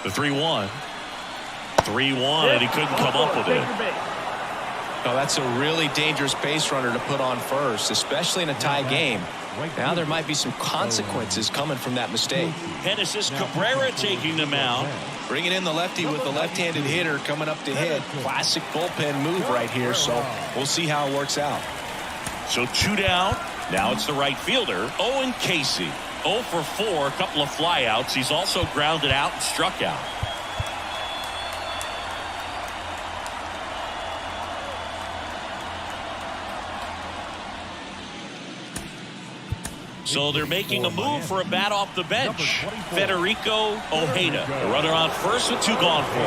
The 3-1. 3-1, and he couldn't come up with it. Oh, that's a really dangerous base runner to put on first, especially in a tie game. Now there might be some consequences coming from that mistake. Genesis Cabrera taking the mound. Bringing in the lefty with the left-handed hitter coming up to hit. Classic bullpen move right here, so we'll see how it works out. So 2 down. Now it's the right fielder, Owen Casey. 0 for 4, a couple of flyouts. He's also grounded out and struck out. So they're making a move for a bat off the bench. Federico Ojeda, the runner on first with 2 gone for.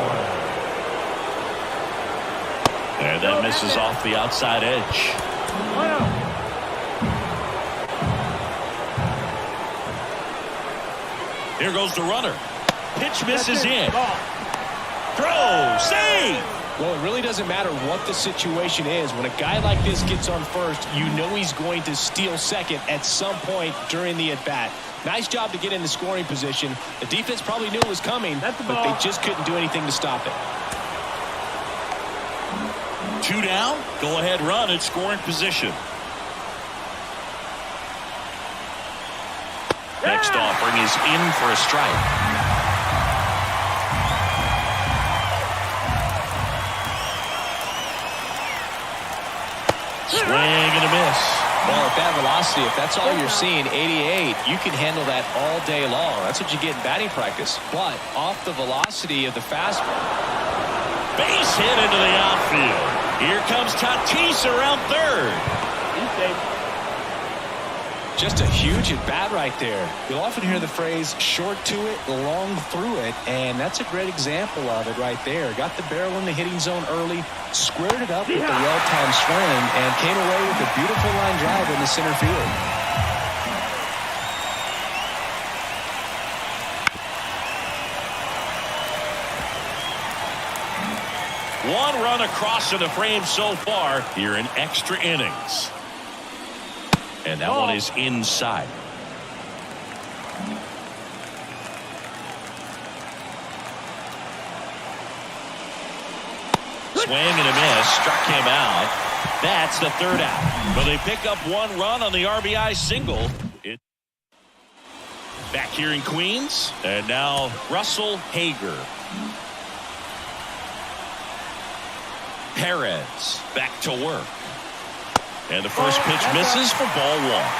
And that misses off the outside edge. Here goes the runner. Pitch misses in. Throw, save. Well, it really doesn't matter what the situation is. When a guy like this gets on first, you know he's going to steal second at some point during the at-bat. Nice job to get in the scoring position. The defense probably knew it was coming, but they just couldn't do anything to stop it. 2 down, go-ahead run in scoring position. Next offering is in for a strike. Swing and a miss. Well, at that velocity, if that's all you're seeing, 88, you can handle that all day long. That's what you get in batting practice. But off the velocity of the fastball. Base hit into the outfield. Here comes Tatis around third. Just a huge at-bat right there. You'll often hear the phrase, short to it, long through it, and that's a great example of it right there. Got the barrel in the hitting zone early, squared it up with the well-timed swing, and came away with a beautiful line drive in the center field. One run across to the frame so far here in extra innings. And that one is inside. Swing and a miss. Struck him out. That's the third out. But they pick up one run on the RBI single. Back here in Queens. And now Russell Hager. Perez back to work. And the first pitch misses for ball one.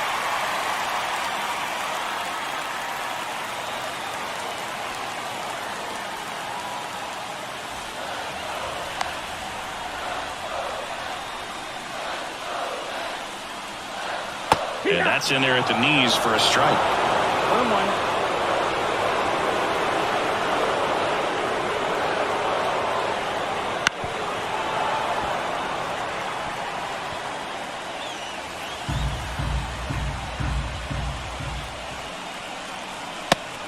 And that's in there at the knees for a strike. 1-1.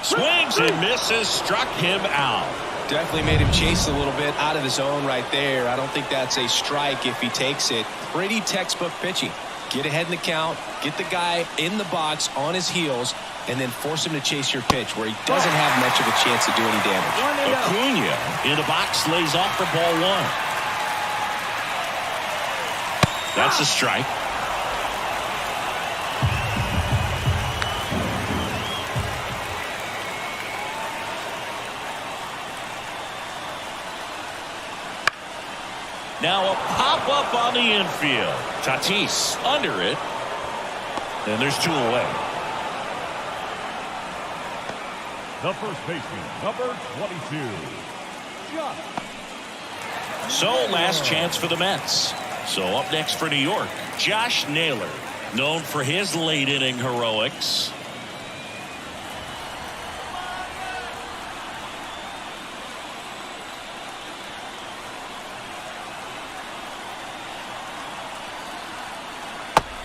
Swings and misses, struck him out. Definitely made him chase a little bit out of the zone right there. I don't think that's a strike if he takes it. Pretty textbook pitching. Get ahead in the count, get the guy in the box on his heels, and then force him to chase your pitch where he doesn't have much of a chance to do any damage. Acuna in the box lays off for ball one. That's a strike. Now a pop-up on the infield. Tatis under it. And there's two away. The first baseman, number 22. Josh. So last chance for the Mets. So up next for New York, Josh Naylor, known for his late inning heroics.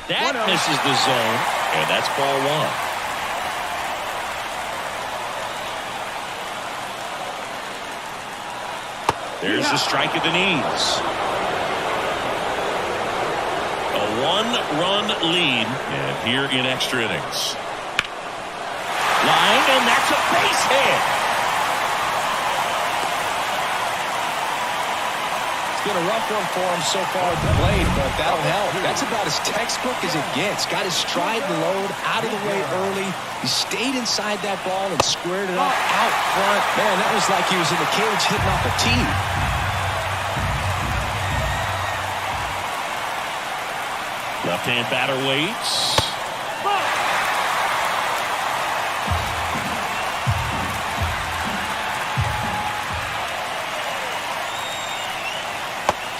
That misses the zone, and that's ball one. There's the strike at the knees. A one-run lead, and here in extra innings. Line, and that's a base hit. It's been a rough one for him so far at the plate, but that'll help. That's about as textbook as it gets. Got his stride and load out of the way early. He stayed inside that ball and squared it up out front. Man, that was like he was in the cage hitting off a tee. Left-hand batter waits.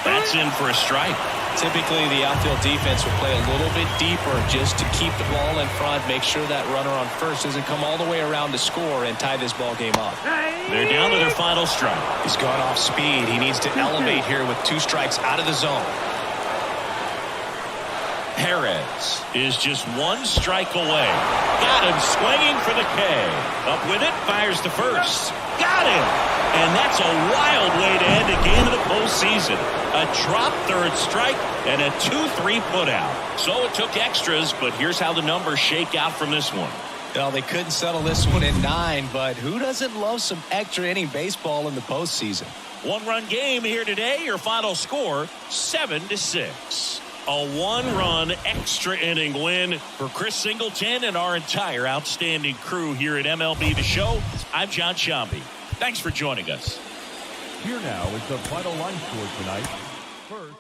That's in for a strike. Typically, the outfield defense will play a little bit deeper just to keep the ball in front, make sure that runner on first doesn't come all the way around to score and tie this ball game up. They're down to their final strike. He's gone off speed. He needs to elevate here with two strikes out of the zone. Perez is just one strike away. Got him swinging for the K. Up with it, fires to first. Got him! And that's a wild way to end a game of the postseason. A drop third strike and a 2-3 putout. So it took extras, but here's how the numbers shake out from this one. Well, they couldn't settle this one in 9, but who doesn't love some extra inning baseball in the postseason? One-run game here today. Your final score, 7-6. A one-run extra inning win for Chris Singleton and our entire outstanding crew here at MLB The Show. I'm John Sciambi. Thanks for joining us. Here now is the final line score tonight. First.